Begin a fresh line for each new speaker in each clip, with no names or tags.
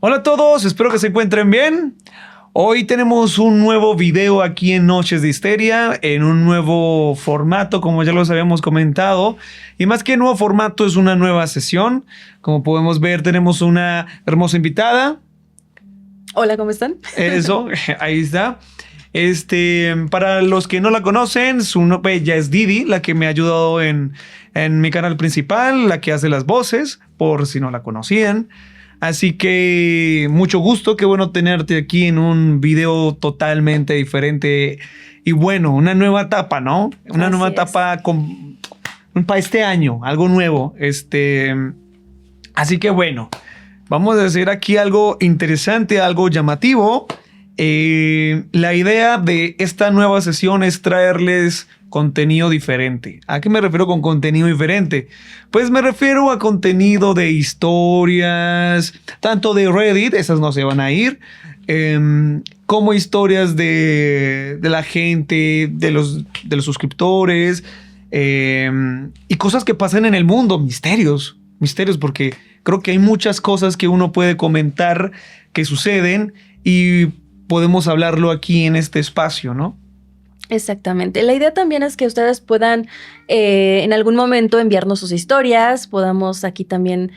Hola a todos, espero que se encuentren bien. Hoy tenemos un nuevo video aquí en Noches de Histeria, en un nuevo formato, como ya los habíamos comentado. Y más que nuevo formato, es una nueva sesión. Como podemos ver, tenemos una hermosa invitada.
Hola, ¿cómo están?
Eso, ahí está. Para los que no la conocen, su nombre ya es Didi, la que me ha ayudado en mi canal principal, la que hace las voces, por si no la conocían. Así que mucho gusto, qué bueno tenerte aquí en un video totalmente diferente y bueno, una nueva etapa, ¿no? Una nueva etapa para este año, algo nuevo. Así que bueno, vamos a hacer aquí algo interesante, algo llamativo. La idea de esta nueva sesión es traerles contenido diferente. ¿A qué me refiero con contenido diferente? Pues me refiero a contenido de historias, tanto de Reddit, esas no se van a ir, como historias de la gente, de los suscriptores, y cosas que pasan en el mundo, misterios, porque creo que hay muchas cosas que uno puede comentar que suceden y podemos hablarlo aquí en este espacio, ¿no?
Exactamente. La idea también es que ustedes puedan en algún momento enviarnos sus historias, podamos aquí también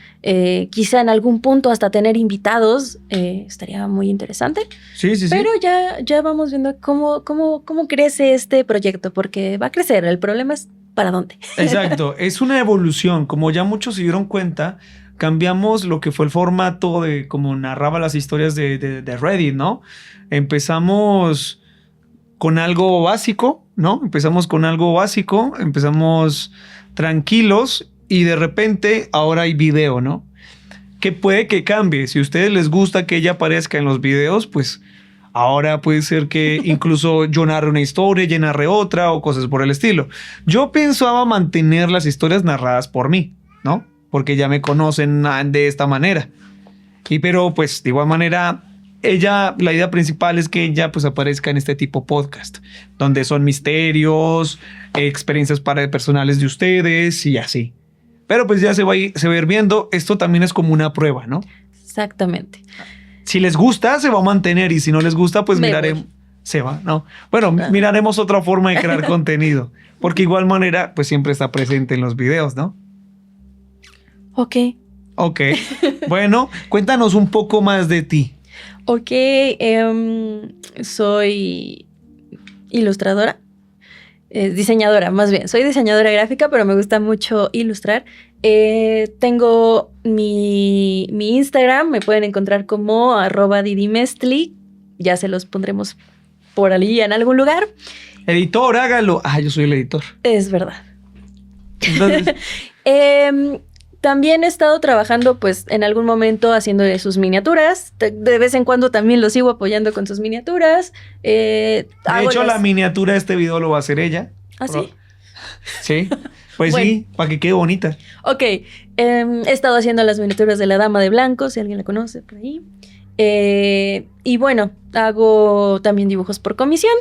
quizá en algún punto hasta tener invitados, estaría muy interesante.
Sí.
Pero ya vamos viendo cómo crece este proyecto, porque va a crecer, el problema es para dónde.
Exacto, es una evolución, como ya muchos se dieron cuenta. Cambiamos lo que fue el formato de cómo narraba las historias de Reddit, ¿no? Empezamos con algo básico, ¿no? Empezamos tranquilos y de repente ahora hay video, ¿no? Que puede que cambie. Si a ustedes les gusta que ella aparezca en los videos, pues ahora puede ser que incluso yo narre una historia, ella narre otra o cosas por el estilo. Yo pensaba mantener las historias narradas por mí, ¿no? Porque ya me conocen de esta manera. Pero pues de igual manera, la idea principal es que ella pues aparezca en este tipo podcast, donde son misterios, experiencias personales de ustedes y así. Pero pues ya se va a ir viendo, esto también es como una prueba, ¿no?
Exactamente.
Si les gusta, se va a mantener y si no les gusta, pues miraremos. Se va, ¿no? Bueno, miraremos otra forma de crear contenido, porque igual manera pues siempre está presente en los videos, ¿no?
Ok.
Bueno, cuéntanos un poco más de ti.
Ok, soy ilustradora, diseñadora más bien. Soy diseñadora gráfica, pero me gusta mucho ilustrar. Tengo mi Instagram, me pueden encontrar como @didimestli. Ya se los pondremos por allí en algún lugar.
Editor, hágalo. Yo soy el editor.
Es verdad.
Entonces...
También he estado trabajando, pues, en algún momento haciendo sus miniaturas. De vez en cuando también lo sigo apoyando con sus miniaturas.
De hecho, la miniatura de este video lo va a hacer ella.
¿Ah, sí?
Sí. Pues bueno. Sí, para que quede bonita.
Ok. He estado haciendo las miniaturas de la Dama de Blanco, si alguien la conoce por ahí. Y bueno, hago también dibujos por comisión,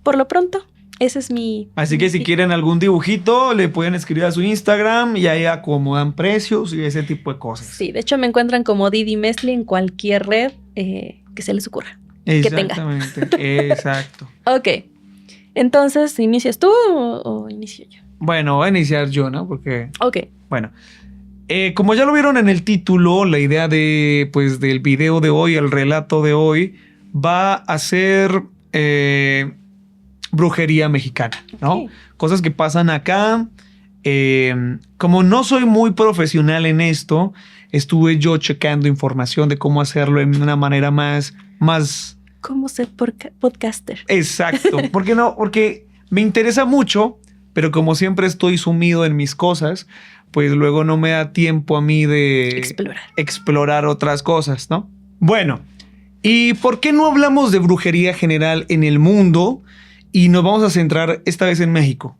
por lo pronto. Ese es mi...
Así que si quieren algún dibujito, le pueden escribir a su Instagram y ahí acomodan precios y ese tipo de cosas.
Sí, de hecho me encuentran como Didi Mesli en cualquier red que se les ocurra.
Exactamente, que tenga. Exacto.
Ok, entonces, ¿inicias tú o inicio yo?
Bueno, voy a iniciar yo, ¿no? Porque...
Ok.
Bueno, como ya lo vieron en el título, la idea del video de hoy, el relato de hoy, va a ser... brujería mexicana, ¿no? Sí. Cosas que pasan acá. Como no soy muy profesional en esto, estuve yo checando información de cómo hacerlo de una manera más...
¿Cómo ser podcaster?
Exacto. Porque me interesa mucho, pero como siempre estoy sumido en mis cosas, pues luego no me da tiempo a mí de explorar otras cosas, ¿no? Bueno, ¿y por qué no hablamos de brujería general en el mundo? Y nos vamos a centrar esta vez en México.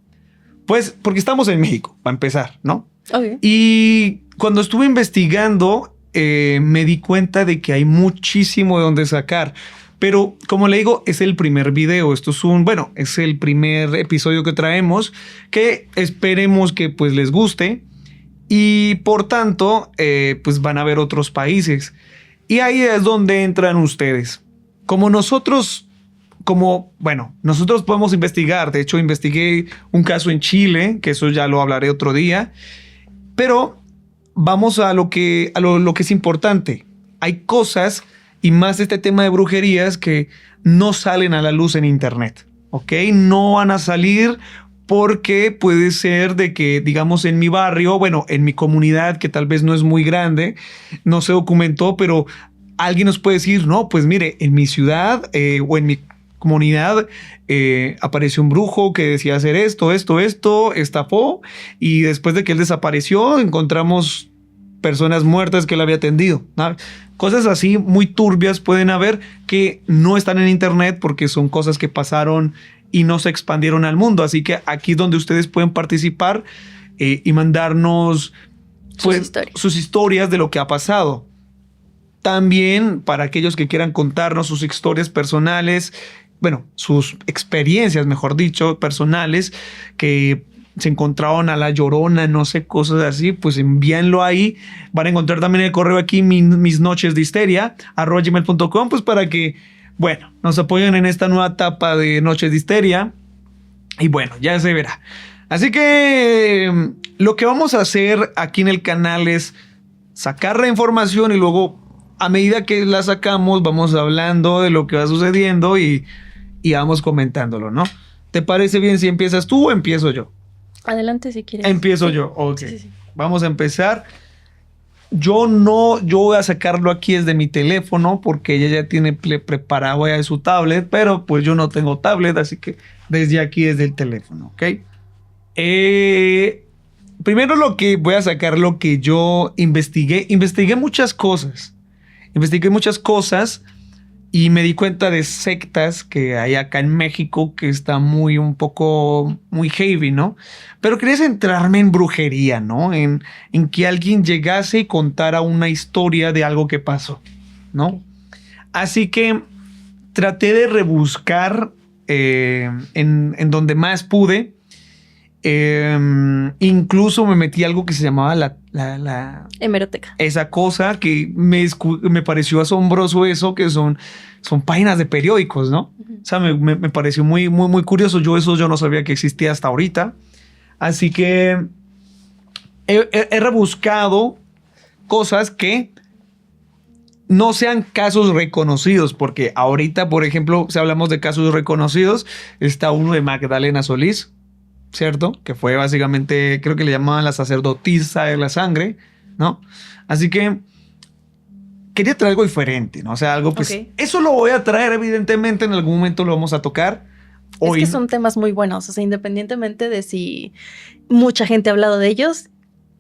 Pues porque estamos en México, para empezar, ¿no?
Okay.
Y cuando estuve investigando, me di cuenta de que hay muchísimo de dónde sacar. Pero como le digo, es el primer video. Esto es el primer episodio que traemos, que esperemos que pues les guste. Y por tanto, pues van a ver otros países. Y ahí es donde entran ustedes. Nosotros podemos investigar. De hecho, investigué un caso en Chile, que eso ya lo hablaré otro día. Pero vamos a lo que es importante. Hay cosas, y más este tema de brujerías, que no salen a la luz en internet. ¿Ok? No van a salir porque puede ser de que, digamos, en mi barrio, en mi comunidad, que tal vez no es muy grande, no se documentó, pero alguien nos puede decir, no, pues mire, en mi ciudad o en mi comunidad apareció un brujo que decía hacer esto, estafó, y después de que él desapareció, encontramos personas muertas que él había atendido, ¿no? Cosas así muy turbias pueden haber que no están en internet porque son cosas que pasaron y no se expandieron al mundo. Así que aquí es donde ustedes pueden participar y mandarnos sus historias de lo que ha pasado. También para aquellos que quieran contarnos sus historias personales, sus experiencias, mejor dicho, personales, que se encontraron a la Llorona, no sé, cosas así, pues envíenlo ahí. Van a encontrar también el correo aquí, mis noches de histeria, @gmail.com, pues para que, nos apoyen en esta nueva etapa de Noches de Histeria. Y ya se verá. Así que lo que vamos a hacer aquí en el canal es sacar la información y luego, a medida que la sacamos, vamos hablando de lo que va sucediendo y vamos comentándolo, ¿no? ¿Te parece bien si empiezas tú o empiezo yo?
Adelante si quieres.
Empiezo yo, ok.
Sí.
Vamos a empezar. Yo voy a sacarlo aquí desde mi teléfono porque ella ya tiene preparado ya su tablet, pero pues yo no tengo tablet, así que desde aquí, desde el teléfono, ¿ok? Primero lo que voy a sacar, lo que yo investigué muchas cosas. Y me di cuenta de sectas que hay acá en México que está muy heavy, ¿no? Pero quería centrarme en brujería, ¿no? En que alguien llegase y contara una historia de algo que pasó, ¿no? Así que traté de rebuscar en donde más pude. Incluso me metí a algo que se llamaba la
hemeroteca.
Esa cosa que me pareció asombroso, eso que son páginas de periódicos, ¿no? O sea, me pareció muy, muy, muy curioso. Yo no sabía que existía hasta ahorita. Así que he rebuscado cosas que no sean casos reconocidos, porque ahorita, por ejemplo, si hablamos de casos reconocidos, está uno de Magdalena Solís, ¿cierto? Que fue básicamente, creo que le llamaban la sacerdotisa de la sangre, ¿no? Así que quería traer algo diferente, ¿no? O sea, algo pues... Okay. Eso lo voy a traer, evidentemente, en algún momento lo vamos a tocar.
Hoy... Es que son temas muy buenos, o sea, independientemente de si mucha gente ha hablado de ellos,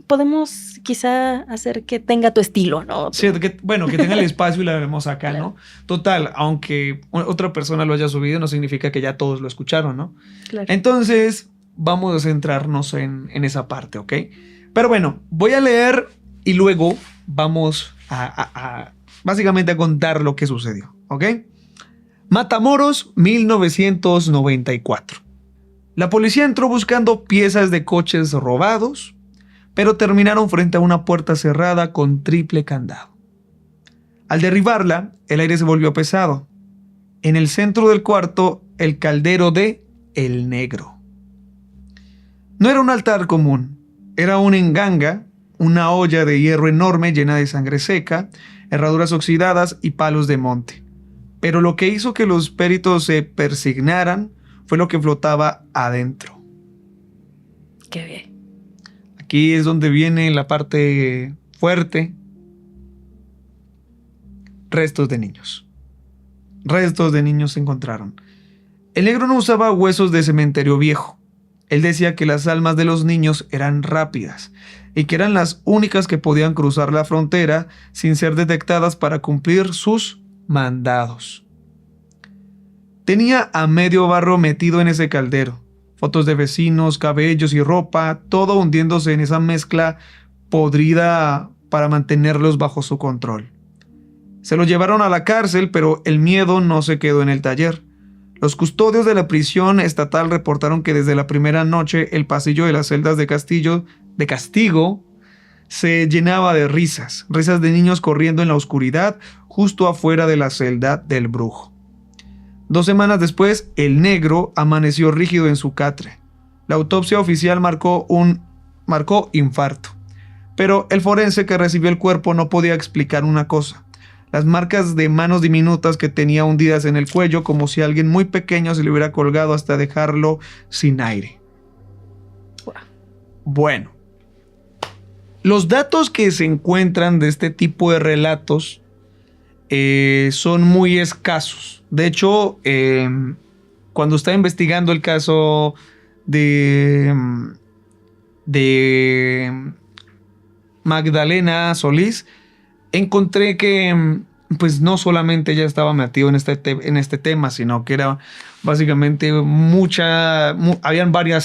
podemos quizá hacer que tenga tu estilo, ¿no?
Sí, que tenga el espacio y la veremos acá, claro. ¿No? Total, aunque otra persona lo haya subido, no significa que ya todos lo escucharon, ¿no? Claro. Entonces... vamos a centrarnos en esa parte, ¿ok? Pero voy a leer y luego vamos básicamente a contar lo que sucedió, ¿ok? Matamoros, 1994. La policía entró buscando piezas de coches robados, pero terminaron frente a una puerta cerrada con triple candado. Al derribarla, el aire se volvió pesado. En el centro del cuarto, el caldero de El Negro. No era un altar común, era una enganga, una olla de hierro enorme llena de sangre seca, herraduras oxidadas y palos de monte. Pero lo que hizo que los peritos se persignaran fue lo que flotaba adentro.
Qué bien.
Aquí es donde viene la parte fuerte. Restos de niños. Restos de niños se encontraron. El negro no usaba huesos de cementerio viejo. Él decía que las almas de los niños eran rápidas y que eran las únicas que podían cruzar la frontera sin ser detectadas para cumplir sus mandados. Tenía a medio barro metido en ese caldero, fotos de vecinos, cabellos y ropa, todo hundiéndose en esa mezcla podrida para mantenerlos bajo su control. Se lo llevaron a la cárcel, pero el miedo no se quedó en el taller. Los custodios de la prisión estatal reportaron que desde la primera noche el pasillo de las celdas de castigo se llenaba de risas de niños corriendo en la oscuridad justo afuera de la celda del brujo. 2 semanas después, el negro amaneció rígido en su catre. La autopsia oficial marcó infarto, pero el forense que recibió el cuerpo no podía explicar una cosa: las marcas de manos diminutas que tenía hundidas en el cuello, como si alguien muy pequeño se le hubiera colgado hasta dejarlo sin aire. Bueno, los datos que se encuentran de este tipo de relatos son muy escasos. De hecho, cuando estaba investigando el caso de Magdalena Solís, encontré que pues no solamente ella estaba metido en este tema, sino que era básicamente habían varias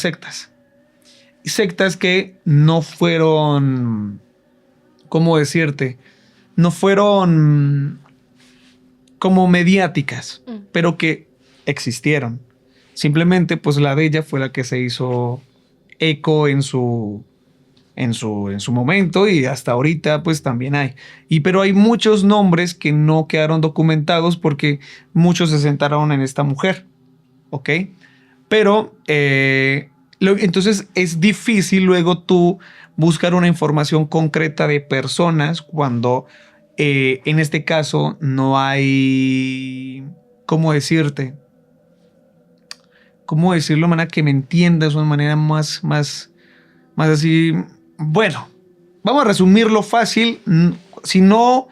sectas que no fueron, ¿cómo decirte? No fueron como mediáticas, pero que existieron. Simplemente pues la de ella fue la que se hizo eco en su momento, y hasta ahorita pues también hay. Pero hay muchos nombres que no quedaron documentados porque muchos se centraron en esta mujer, ¿ok? Pero entonces es difícil luego tú buscar una información concreta de personas cuando en este caso no hay, ¿cómo decirte? ¿Cómo decirlo de manera que me entiendas de una manera más así? Bueno, vamos a resumirlo fácil. Si no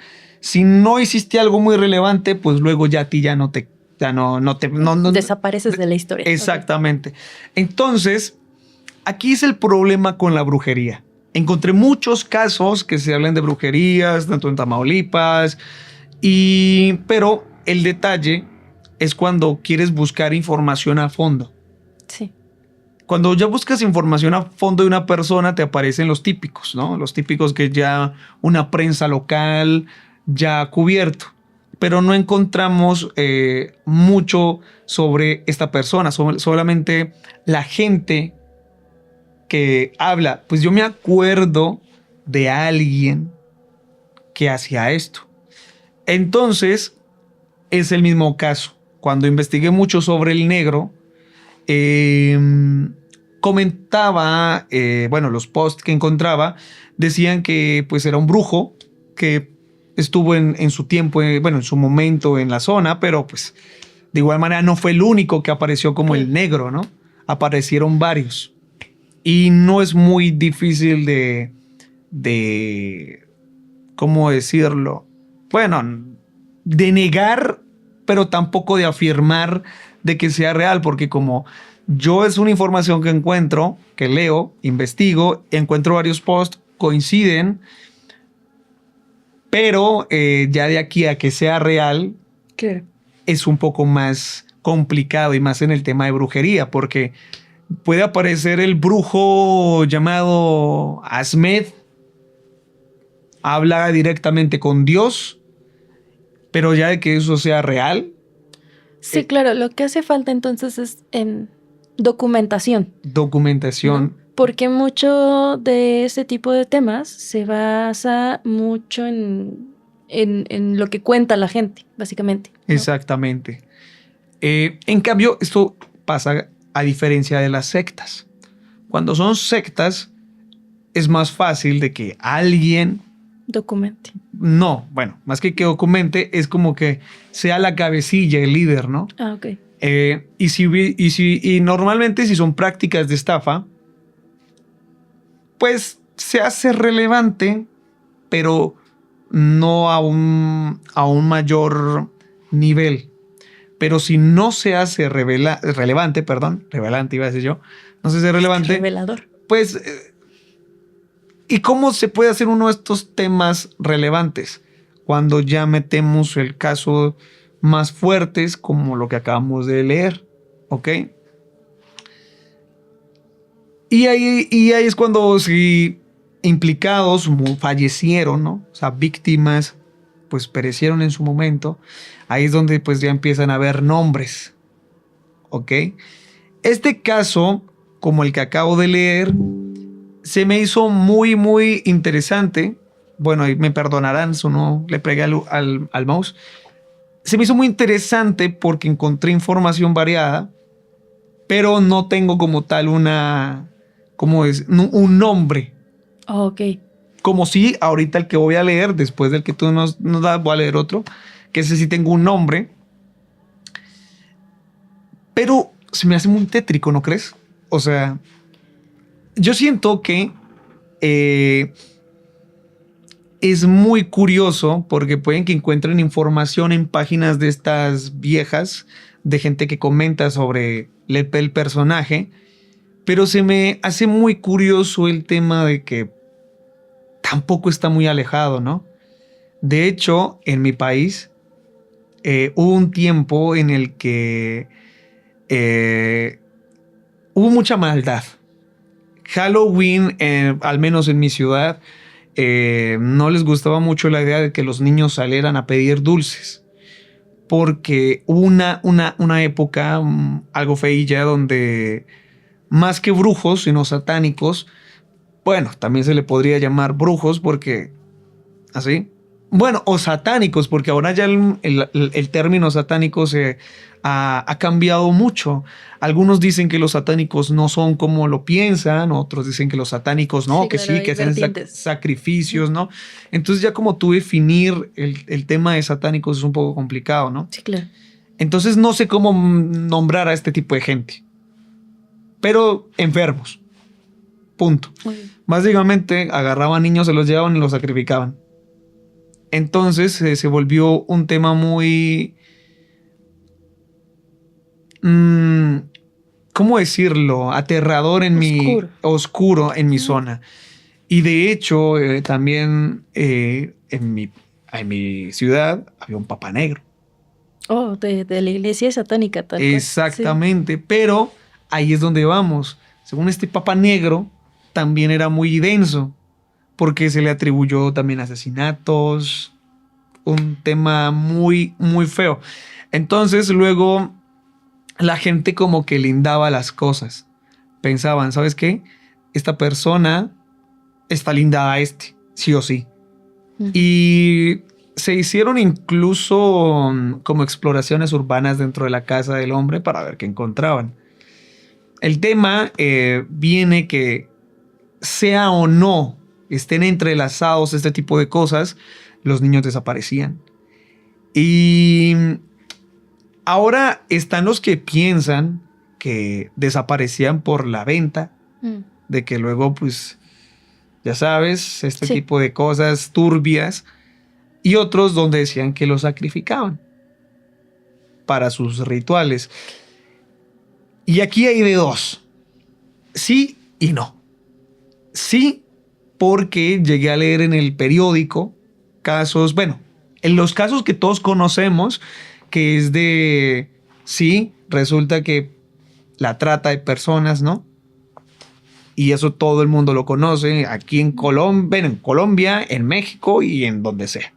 hiciste algo muy relevante, pues luego ya a ti no
desapareces de la historia.
Exactamente. Okay. Entonces, aquí es el problema con la brujería. Encontré muchos casos que se hablan de brujerías, tanto en Tamaulipas, pero el detalle es cuando quieres buscar información a fondo.
Sí.
Cuando ya buscas información a fondo de una persona, te aparecen los típicos, ¿no? Los típicos que ya una prensa local ya ha cubierto. Pero no encontramos mucho sobre esta persona, solamente la gente que habla. Pues yo me acuerdo de alguien que hacía esto. Entonces, es el mismo caso. Cuando investigué mucho sobre el negro, comentaba, los posts que encontraba decían que pues era un brujo que estuvo en su tiempo, en su momento en la zona, pero pues de igual manera no fue el único que apareció como el negro, ¿no? Aparecieron varios. Y no es muy difícil de ¿cómo decirlo? Bueno, de negar, pero tampoco de afirmar de que sea real, porque como yo es una información que encuentro, que leo, investigo, encuentro varios posts, coinciden, pero ya de aquí a que sea real,
¿qué?
Es un poco más complicado, y más en el tema de brujería, porque puede aparecer el brujo llamado Asmed, habla directamente con Dios, pero ya de que eso sea real.
Sí, claro, lo que hace falta entonces es documentación.
Documentación.
¿No? Porque mucho de ese tipo de temas se basa mucho en lo que cuenta la gente, básicamente, ¿no?
Exactamente. En cambio, esto pasa a diferencia de las sectas. Cuando son sectas, es más fácil de que alguien
documente.
No, bueno, más que documente, es como que sea la cabecilla, el líder, ¿no?
Ah, ok.
Y normalmente si son prácticas de estafa, pues se hace relevante, pero no a un mayor nivel. Pero si no se hace relevante iba a decir yo, no se hace relevante.
Revelador.
Pues, ¿y cómo se puede hacer uno de estos temas relevantes? Cuando ya metemos el caso más fuertes, como lo que acabamos de leer, ¿ok? Y ahí es cuando si implicados fallecieron, ¿no? O sea, víctimas, pues perecieron en su momento. Ahí es donde pues ya empiezan a haber nombres, ¿ok? Este caso, como el que acabo de leer, se me hizo muy, muy interesante. Bueno, y me perdonarán si no le pegué al mouse. Se me hizo muy interesante porque encontré información variada, pero no tengo como tal ¿cómo es? Un nombre.
Oh, ok.
Como si ahorita el que voy a leer, después del que tú nos das, voy a leer otro, que ese sí tengo un nombre. Pero se me hace muy tétrico, ¿no crees? O sea, yo siento que es muy curioso porque pueden que encuentren información en páginas de estas viejas, de gente que comenta sobre el personaje, pero se me hace muy curioso el tema de que tampoco está muy alejado, ¿no? De hecho, en mi país hubo un tiempo en el que hubo mucha maldad. Halloween, al menos en mi ciudad, no les gustaba mucho la idea de que los niños salieran a pedir dulces. Porque hubo una época algo feilla donde más que brujos, sino satánicos, bueno, también se le podría llamar brujos porque así. Bueno, o satánicos, porque ahora ya el término satánico se ha cambiado mucho. Algunos dicen que los satánicos no son como lo piensan, otros dicen que los satánicos no,
Sí,
que
claro,
sí, que
hay
hacen
vertientes.
sacrificios, ¿no? Entonces ya como tú definir el tema de satánicos es un poco complicado, ¿no?
Sí, claro.
Entonces no sé cómo nombrar a este tipo de gente, pero enfermos, punto.
Muy bien.
Básicamente agarraban niños, se los llevaban y los sacrificaban. Entonces se volvió un tema muy... ¿cómo decirlo? Aterrador oscuro en mi zona. Y de hecho, también en mi ciudad había un papa negro.
Oh, de la iglesia satánica, tal cual.
Exactamente, pero ahí es donde vamos. Según este papa negro, también era muy denso, porque se le atribuyó también asesinatos, un tema muy, muy feo. Entonces luego la gente como que lindaba las cosas. Pensaban, ¿sabes qué? Esta persona está lindada a este, sí o sí.
Sí.
Y se hicieron incluso como exploraciones urbanas dentro de la casa del hombre para ver qué encontraban. El tema viene que sea o no estén entrelazados este tipo de cosas, los niños desaparecían. Y ahora están los que piensan que desaparecían por la venta, de que luego, pues, ya sabes, este
Sí.
tipo de cosas turbias, y otros donde decían que los sacrificaban para sus rituales. Y aquí hay de dos, sí y no. Sí, porque llegué a leer en el periódico casos, bueno, en los casos que todos conocemos, que es de, sí, resulta que la trata de personas, ¿no? Y eso todo el mundo lo conoce aquí en Colombia, en México y en donde sea.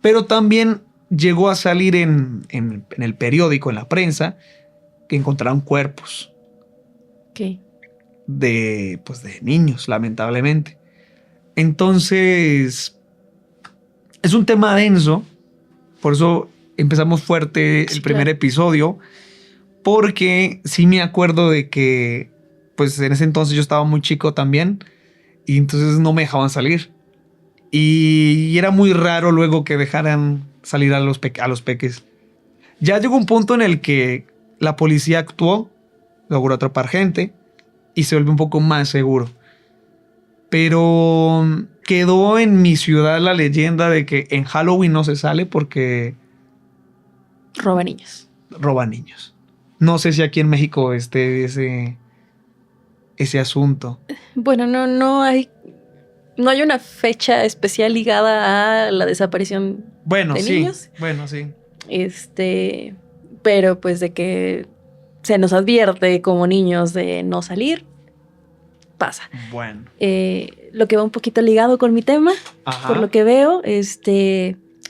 Pero también llegó a salir en el periódico, en la prensa, que encontraron cuerpos.
Ok.
Pues de niños, lamentablemente. Entonces, es un tema denso, por eso empezamos fuerte el primer episodio, porque sí me acuerdo de que, pues en ese entonces yo estaba muy chico también, y entonces no me dejaban salir. Y era muy raro luego que dejaran salir a los peques. Ya llegó un punto en el que la policía actuó, logró atrapar gente, y se vuelve un poco más seguro. Pero quedó en mi ciudad la leyenda de que en Halloween no se sale porque
roba niños.
No sé si aquí en México esté ese asunto.
Bueno, no hay una fecha especial ligada a la desaparición de niños.
Bueno, sí.
Pero pues de que se nos advierte como niños de no salir, pasa.
Bueno.
Lo que va un poquito ligado con mi tema,
Ajá.
por lo que veo,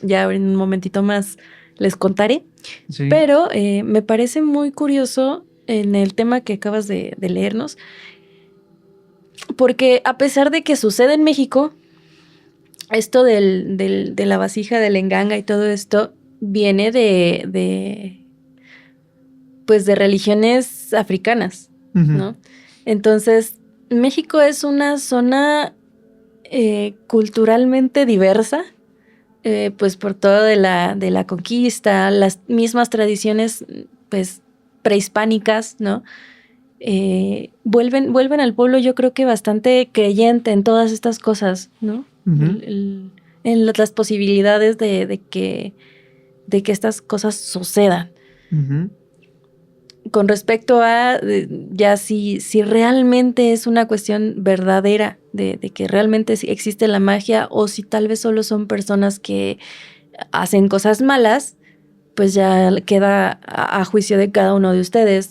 ya en un momentito más les contaré.
Sí.
Pero me parece muy curioso en el tema que acabas de leernos, Porque a pesar de que sucede en México, esto de la vasija del Enganga y todo esto viene pues de religiones africanas, ¿no? Entonces, México es una zona culturalmente diversa, pues por todo de la conquista, las mismas tradiciones, pues, prehispánicas, ¿no? Vuelven al pueblo, yo creo que bastante creyente en todas estas cosas, ¿no? En las posibilidades de que estas cosas sucedan. Con respecto a ya si realmente es una cuestión verdadera de que realmente existe la magia o si tal vez solo son personas que hacen cosas malas, pues ya queda a juicio de cada uno de ustedes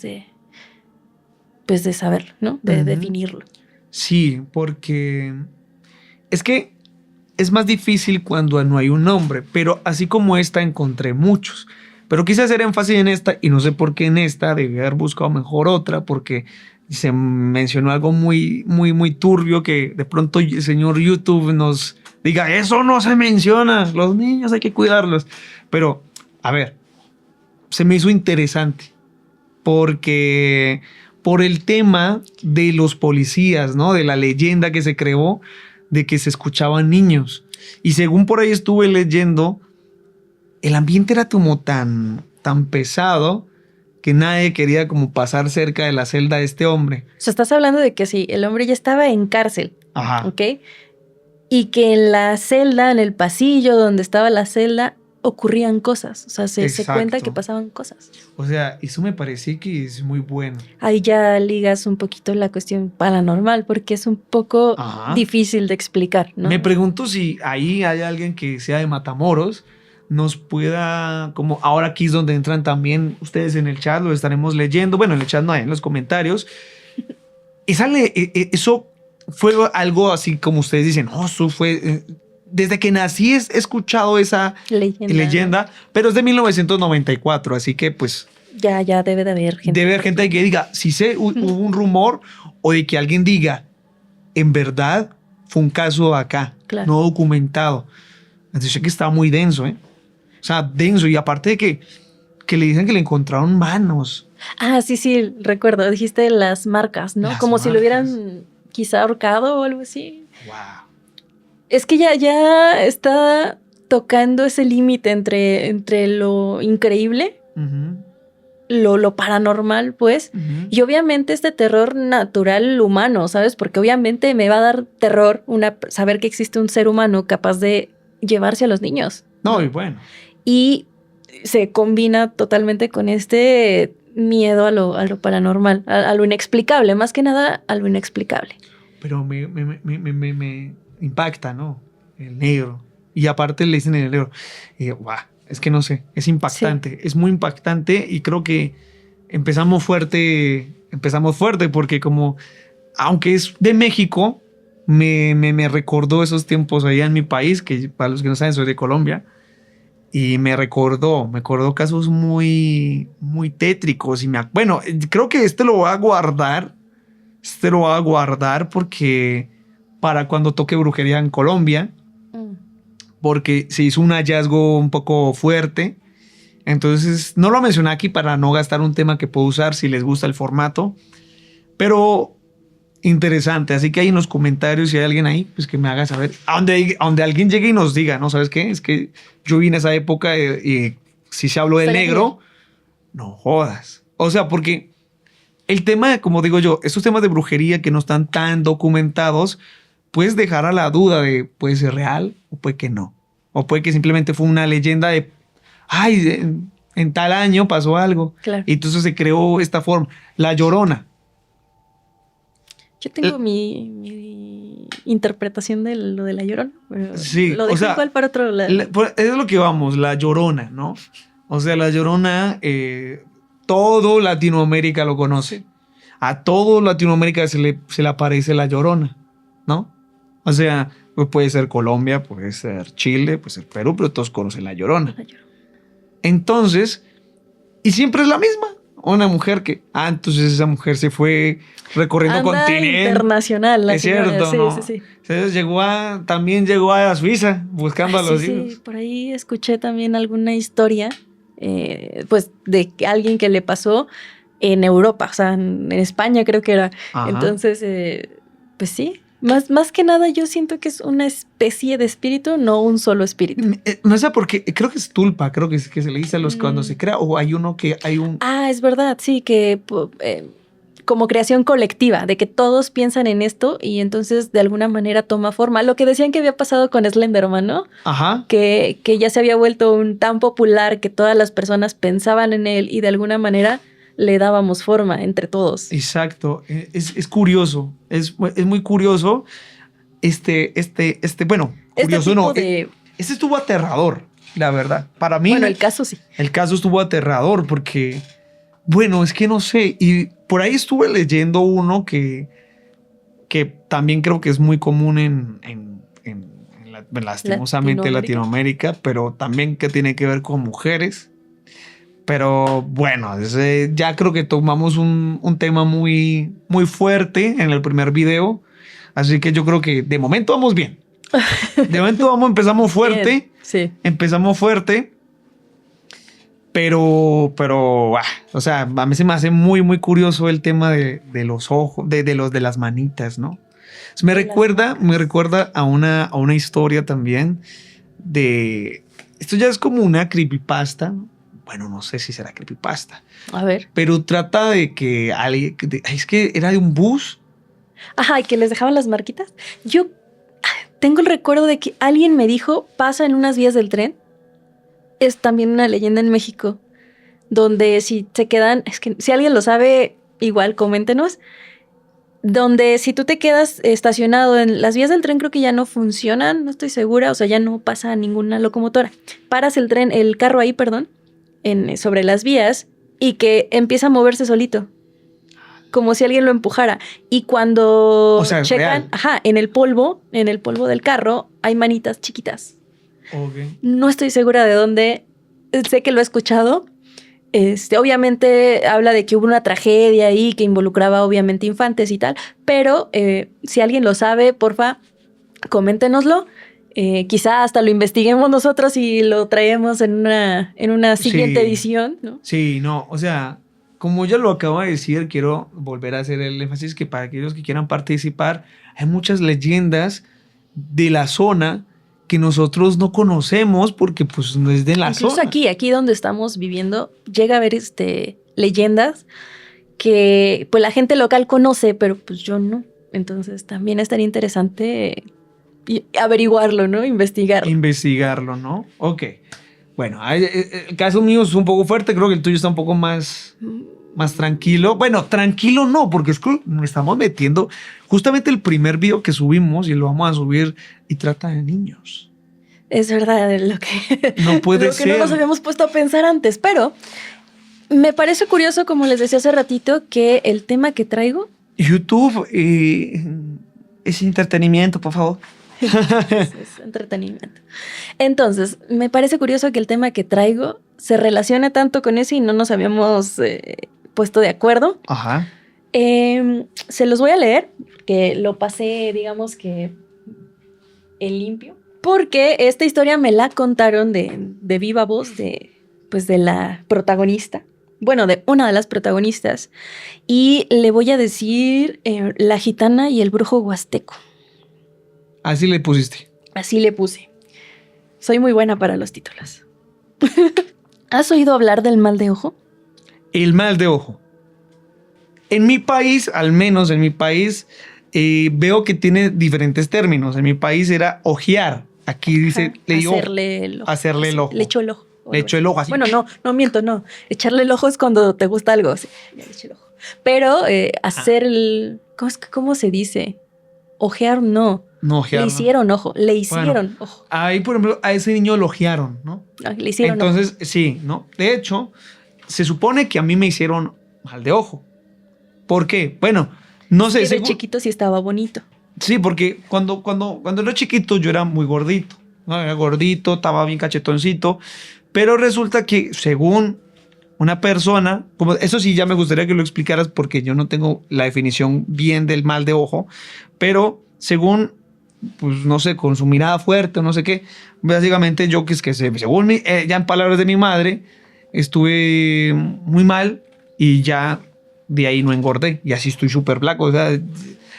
pues de saberlo, ¿no? De definirlo.
Sí, porque es que es más difícil cuando no hay un nombre, pero así como esta encontré muchos. Pero quise hacer énfasis en esta y no sé por qué en esta debí haber buscado mejor otra porque se mencionó algo muy, muy, muy turbio que de pronto el señor YouTube nos diga, eso no se menciona, los niños hay que cuidarlos. Pero, a ver, se me hizo interesante porque por el tema de los policías, ¿no? De la leyenda que se creó de que se escuchaban niños. Y según por ahí estuve leyendo, el ambiente era como tan pesado que nadie quería como pasar cerca de la celda de este hombre.
O sea, estás hablando de que sí, el hombre ya estaba en cárcel.
Ajá.
¿Ok? Y que en la celda, en el pasillo donde estaba la celda, ocurrían cosas. O sea, se cuenta que pasaban cosas.
O sea, eso me parece que es muy bueno.
Ahí ya ligas un poquito la cuestión paranormal, porque es un poco difícil de explicar, ¿no?
Me pregunto si ahí hay alguien que sea de Matamoros, nos pueda, como ahora aquí es donde entran también ustedes en el chat, lo estaremos leyendo, bueno, en el chat no hay, en los comentarios. Eso fue algo así como ustedes dicen, eso fue, desde que nací he escuchado esa leyenda, pero es de 1994, así que pues...
Ya debe de haber gente.
Debe haber gente que diga, si hubo un rumor o de que alguien diga, en verdad fue un caso acá, no documentado. Entonces que estaba muy denso, ¿eh? O sea, denso. Y aparte de que le dicen que le encontraron manos.
Ah, sí, recuerdo. Dijiste las marcas, ¿no? Como si lo hubieran quizá ahorcado o algo así.
Wow.
Es que ya está tocando ese límite entre lo increíble, lo paranormal, pues, y obviamente este terror natural humano, ¿sabes? Porque obviamente me va a dar terror saber que existe un ser humano capaz de llevarse a los niños.
No, y bueno.
Y se combina totalmente con este miedo a lo paranormal, a lo inexplicable, más que nada a lo inexplicable.
Pero me impacta, ¿no? El negro. Y aparte le dicen el negro. Y wow, es que no sé, es impactante, es muy impactante y creo que empezamos fuerte porque como, aunque es de México, me recordó esos tiempos allá en mi país, que para los que no saben soy de Colombia. Y me recordó casos muy, muy tétricos. Bueno, creo que lo voy a guardar. Porque para cuando toque brujería en Colombia. Porque se hizo un hallazgo un poco fuerte. Entonces, no lo mencioné aquí para no gastar un tema que puedo usar si les gusta el formato. Pero interesante. Así que ahí en los comentarios, si hay alguien ahí, pues que me haga saber. A donde alguien llegue y nos diga, ¿no? ¿Sabes qué? Es que yo vine a esa época y si se habló del negro, no jodas. O sea, porque el tema, como digo yo, estos temas de brujería que no están tan documentados, puedes dejar a la duda de puede ser real o puede que no. O puede que simplemente fue una leyenda de, en tal año pasó algo. Claro. Y entonces se creó esta forma. La Llorona.
Yo tengo mi interpretación de lo de la Llorona. Pero
sí,
lo dejo igual para otro lado.
Es lo que vamos, la Llorona, ¿no? O sea, la Llorona, todo Latinoamérica lo conoce. A todo Latinoamérica se le aparece la Llorona, ¿no? O sea, pues puede ser Colombia, puede ser Chile, puede ser Perú, pero todos conocen la Llorona. Entonces, y siempre es la misma. Una mujer que... entonces esa mujer se fue recorriendo
Anda
continentes.
internacional, la
Es
señora.
cierto,
Sí,
¿no?
sí, sí.
Entonces también llegó a Suiza buscando a los
Sí,
hijos.
sí, por ahí escuché también alguna historia, pues, de que alguien que le pasó en Europa, o sea, en España creo que era.
Ajá.
Entonces, pues sí, más que nada yo siento que es una especie de espíritu, no un solo espíritu.
No sé por qué, creo que es tulpa, creo que se le dice a los cuando se crea, o hay uno que hay un...
Es verdad, sí, que como creación colectiva, de que todos piensan en esto y entonces de alguna manera toma forma. Lo que decían que había pasado con Slenderman, ¿no?
Ajá.
Que ya se había vuelto tan popular que todas las personas pensaban en él y de alguna manera le dábamos forma entre todos.
Exacto. Es curioso. Es muy curioso. Bueno, curioso no. Este estuvo aterrador, la verdad. Para mí.
Bueno, el caso sí.
El caso estuvo aterrador porque, bueno, es que no sé. Y por ahí estuve leyendo uno que también creo que es muy común en lastimosamente Latinoamérica, pero también que tiene que ver con mujeres. Pero bueno, ya creo que tomamos un tema muy, muy fuerte en el primer video. Así que yo creo que de momento vamos bien. De momento empezamos fuerte.
Bien, sí.
Empezamos fuerte. Pero, o sea, a mí se me hace muy, muy curioso el tema de los ojos, de las manitas, ¿no? Me recuerda a una historia también de... Esto ya es como una creepypasta. Bueno, no sé si será creepypasta.
A ver.
Pero trata de que alguien... Es que era de un bus.
Ajá, y que les dejaban las marquitas. Yo tengo el recuerdo de que alguien me dijo, pasa en unas vías del tren. Es también una leyenda en México, donde si se quedan... Es que si alguien lo sabe, igual coméntenos. Donde si tú te quedas estacionado en las vías del tren, creo que ya no funcionan, no estoy segura, o sea, ya no pasa ninguna locomotora. Paras el carro ahí, sobre las vías y que empieza a moverse solito, como si alguien lo empujara. Y cuando checan, en el polvo del carro hay manitas chiquitas.
Okay.
No estoy segura de dónde, sé que lo he escuchado. Obviamente habla de que hubo una tragedia ahí que involucraba obviamente infantes y tal, pero si alguien lo sabe, porfa, coméntenoslo. Quizá hasta lo investiguemos nosotros y lo traemos en una siguiente edición, ¿no?
Sí, no, o sea, como ya lo acabo de decir, quiero volver a hacer el énfasis que para aquellos que quieran participar, hay muchas leyendas de la zona que nosotros no conocemos porque pues no es de la zona.
Incluso aquí donde estamos viviendo, llega a haber leyendas que pues la gente local conoce, pero pues yo no. Entonces también estaría interesante averiguarlo, ¿no? Investigarlo,
¿no? Ok. Bueno, el caso mío es un poco fuerte, creo que el tuyo está un poco más tranquilo. Bueno, tranquilo no, porque es que nos estamos metiendo justamente el primer video que subimos y lo vamos a subir y trata de niños.
Es verdad, lo que no nos habíamos puesto a pensar antes, pero me parece curioso, como les decía hace ratito, que el tema que traigo...
YouTube es entretenimiento, por favor.
Es entretenimiento. Entonces, me parece curioso que el tema que traigo se relacione tanto con eso y no nos habíamos puesto de acuerdo.
Ajá.
Se los voy a leer, que lo pasé, digamos que en limpio, porque esta historia me la contaron de viva voz de la protagonista. Bueno, de una de las protagonistas. Y le voy a decir La gitana y el brujo huasteco.
Así le pusiste.
Así le puse. Soy muy buena para los títulos. ¿Has oído hablar del mal de ojo?
El mal de ojo. En mi país, al menos en mi país, veo que tiene diferentes términos. En mi país era ojear. Aquí dice...
Hacerle el ojo.
Hacerle el ojo.
Le echo el ojo.
Le echo el ojo así.
Bueno, no miento, no. Echarle el ojo es cuando te gusta algo. Sí, le echo el ojo. Pero hacer el... ¿Cómo se dice? Ojear no.
No, ojear.
Le hicieron ojo. Le hicieron ojo.
Ahí, por ejemplo, a ese niño lo ojearon, ¿no?
Le hicieron
Entonces,
ojo.
Sí, ¿no? De hecho, se supone que a mí me hicieron mal de ojo. ¿Por qué? Bueno, no sé.
De chiquito sí estaba bonito.
Sí, porque cuando era chiquito yo era muy gordito, ¿no? Era gordito, estaba bien cachetoncito. Pero resulta que según una persona, como eso sí ya me gustaría que lo explicaras porque yo no tengo la definición bien del mal de ojo, pero según, pues no sé, con su mirada fuerte o no sé qué, básicamente yo que es que según ya en palabras de mi madre, estuve muy mal y ya de ahí no engordé y así estoy súper flaco. O sea,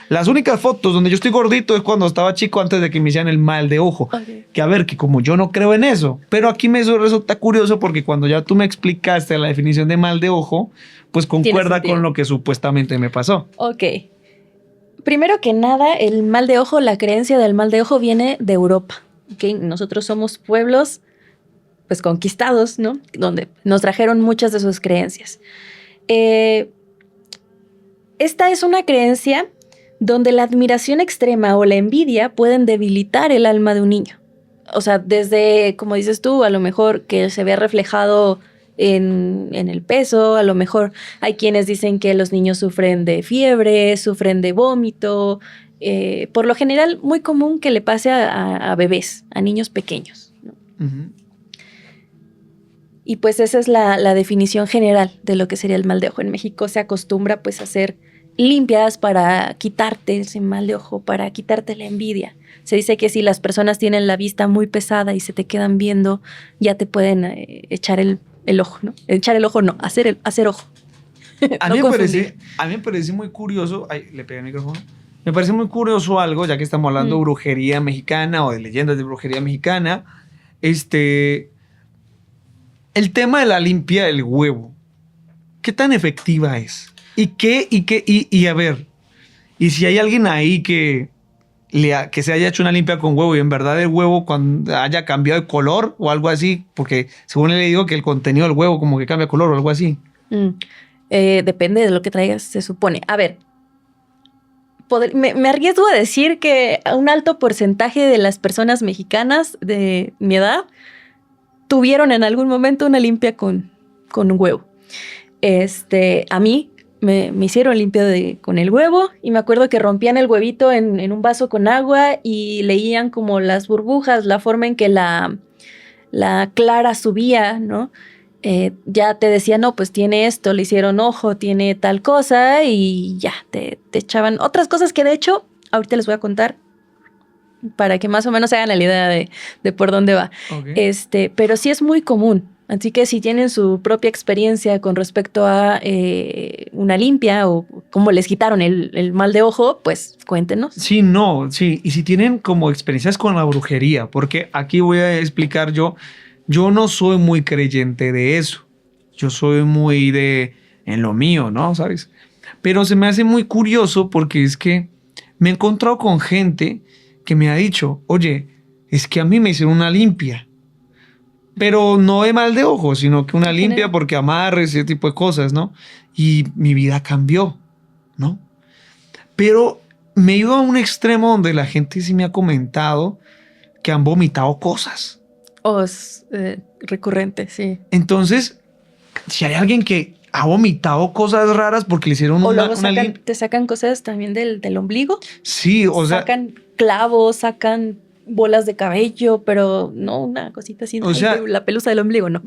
las únicas fotos donde yo estoy gordito es cuando estaba chico antes de que me hicieran el mal de ojo.
Okay.
Que a ver, que como yo no creo en eso, pero aquí me resulta curioso porque cuando ya tú me explicaste la definición de mal de ojo, pues concuerda con lo que supuestamente me pasó.
Ok. Primero que nada, el mal de ojo, la creencia del mal de ojo viene de Europa. ¿Okay? Nosotros somos pueblos pues conquistados, ¿no? Donde nos trajeron muchas de sus creencias. Esta es una creencia donde la admiración extrema o la envidia pueden debilitar el alma de un niño. O sea, desde, como dices tú, a lo mejor que se vea reflejado en el peso, a lo mejor hay quienes dicen que los niños sufren de fiebre, sufren de vómito, por lo general muy común que le pase a bebés, a niños pequeños, ¿no?
Uh-huh.
Y pues esa es la definición general de lo que sería el mal de ojo. En México se acostumbra pues a hacer limpias para quitarte ese mal de ojo, para quitarte la envidia. Se dice que si las personas tienen la vista muy pesada y se te quedan viendo, ya te pueden echar el ojo, ¿no? Echar el ojo no, hacer ojo.
A mí me parece muy curioso. Ay, le pegué el micrófono. Me parece muy curioso algo, ya que estamos hablando de brujería mexicana o de leyendas de brujería mexicana. El tema de la limpia del huevo. ¿Qué tan efectiva es? Y a ver, y si hay alguien ahí que se haya hecho una limpia con huevo y en verdad el huevo cuando haya cambiado de color o algo así, porque según le digo que el contenido del huevo como que cambia de color o algo así.
Depende de lo que traigas, se supone. A ver, me arriesgo a decir que un alto porcentaje de las personas mexicanas de mi edad tuvieron en algún momento una limpia con un huevo. A mí me hicieron limpia con el huevo y me acuerdo que rompían el huevito en un vaso con agua y leían como las burbujas, la forma en que la clara subía, ¿no? Ya te decían, no, pues tiene esto, le hicieron ojo, tiene tal cosa y ya, te echaban otras cosas que de hecho ahorita les voy a contar para que más o menos se hagan la idea de por dónde va. Okay. Pero sí es muy común. Así que si tienen su propia experiencia con respecto a una limpia o cómo les quitaron el mal de ojo, pues cuéntenos.
Sí, y si tienen como experiencias con la brujería, porque aquí voy a explicar yo no soy muy creyente de eso. Yo soy muy en lo mío, ¿no? ¿Sabes? Pero se me hace muy curioso porque es que me he encontrado con gente que me ha dicho, oye, es que a mí me hicieron una limpia. Pero no de mal de ojo, sino que una limpia porque amarres y ese tipo de cosas, ¿no? Y mi vida cambió, ¿no? Pero me he ido a un extremo donde la gente sí me ha comentado que han vomitado cosas.
Es recurrente, sí.
Entonces, si hay alguien que ha vomitado cosas raras porque le hicieron
una limpia. ¿Te sacan cosas también del ombligo?
Sí, o sea.
Sacan clavos, sacan bolas de cabello, pero no una cosita así,
o sea,
la pelusa del ombligo, no.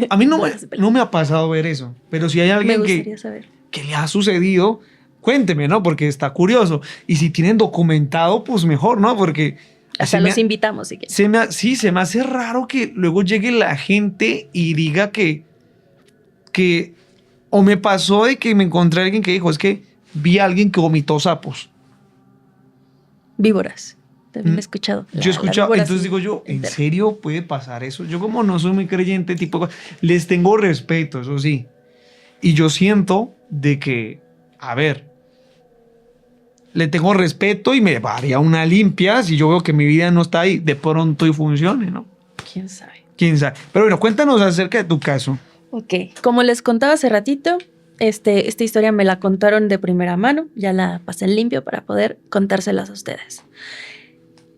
A mí no me ha pasado ver eso, pero si hay alguien que le ha sucedido, cuénteme, ¿no? Porque está curioso. Y si tienen documentado, pues mejor, ¿no? Porque
hasta los invitamos. Si
se me hace raro que luego llegue la gente y diga que o me pasó de que me encontré a alguien que dijo, es que vi a alguien que vomitó sapos.
Víboras. También he escuchado.
Yo he escuchado, entonces digo yo, ¿en serio puede pasar eso? Yo como no soy muy creyente, les tengo respeto, eso sí. Y yo siento de que, a ver, le tengo respeto y me haría una limpia si yo veo que mi vida no está ahí, de pronto y funcione, ¿no?
¿Quién sabe?
Pero bueno, cuéntanos acerca de tu caso.
Ok, como les contaba hace ratito, esta historia me la contaron de primera mano, ya la pasé en limpio para poder contárselas a ustedes.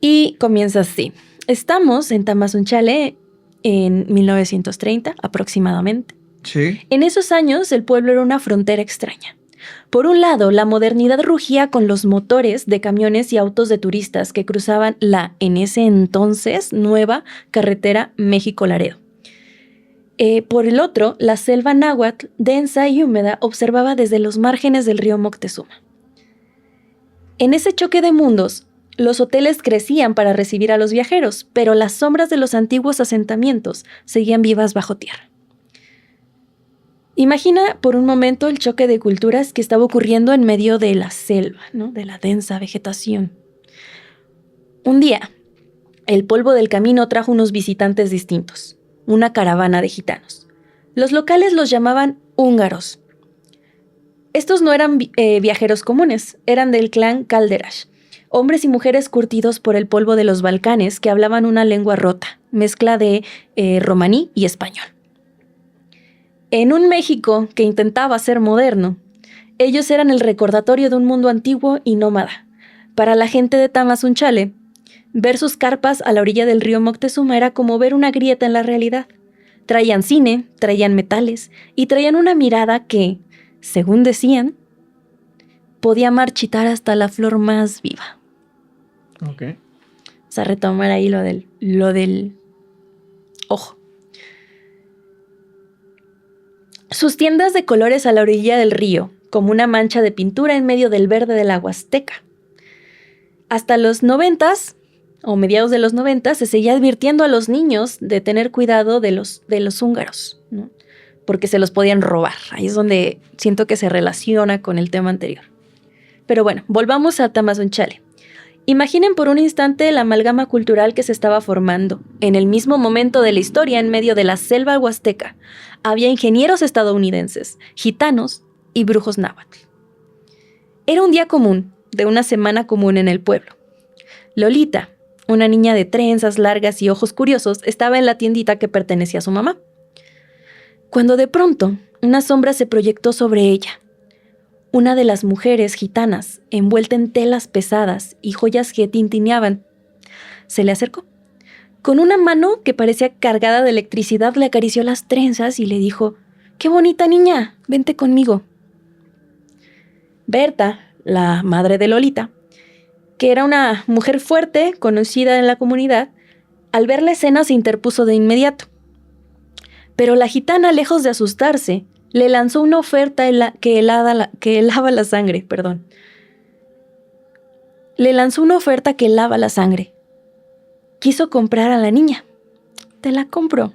Y comienza así. Estamos en Tamazunchale en 1930 aproximadamente.
Sí.
En esos años el pueblo era una frontera extraña. Por un lado, la modernidad rugía con los motores de camiones y autos de turistas que cruzaban la, en ese entonces, nueva carretera México-Laredo. Por el otro, la selva náhuatl, densa y húmeda, observaba desde los márgenes del río Moctezuma. En ese choque de mundos, los hoteles crecían para recibir a los viajeros, pero las sombras de los antiguos asentamientos seguían vivas bajo tierra. Imagina por un momento el choque de culturas que estaba ocurriendo en medio de la selva, ¿no? De la densa vegetación. Un día, el polvo del camino trajo unos visitantes distintos, una caravana de gitanos. Los locales los llamaban húngaros. Estos no eran viajeros comunes, eran del clan Calderash, hombres y mujeres curtidos por el polvo de los Balcanes que hablaban una lengua rota, mezcla de romaní y español. En un México que intentaba ser moderno, ellos eran el recordatorio de un mundo antiguo y nómada. Para la gente de Tamazunchale, ver sus carpas a la orilla del río Moctezuma era como ver una grieta en la realidad. Traían cine, traían metales y traían una mirada que, según decían, podía marchitar hasta la flor más viva.
Ok.
O sea, retomar ahí lo del ojo. Sus tiendas de colores a la orilla del río, como una mancha de pintura en medio del verde del agua azteca. Hasta los 90s, o mediados de los 90, se seguía advirtiendo a los niños de tener cuidado de los húngaros, ¿no? Porque se los podían robar. Ahí es donde siento que se relaciona con el tema anterior. Pero bueno, volvamos a Tamazunchale. Imaginen por un instante la amalgama cultural que se estaba formando. En el mismo momento de la historia, en medio de la selva huasteca, había ingenieros estadounidenses, gitanos y brujos náhuatl. Era un día común, de una semana común en el pueblo. Lolita, una niña de trenzas largas y ojos curiosos, estaba en la tiendita que pertenecía a su mamá. Cuando de pronto, una sombra se proyectó sobre ella. Una de las mujeres gitanas, envuelta en telas pesadas y joyas que tintineaban, se le acercó. Con una mano que parecía cargada de electricidad le acarició las trenzas y le dijo: «¡Qué bonita niña! Vente conmigo». Berta, la madre de Lolita, que era una mujer fuerte, conocida en la comunidad, al ver la escena se interpuso de inmediato. Pero la gitana, lejos de asustarse, le lanzó una oferta que helaba la sangre, Le lanzó una oferta que helaba la sangre. Quiso comprar a la niña. «Te la compro».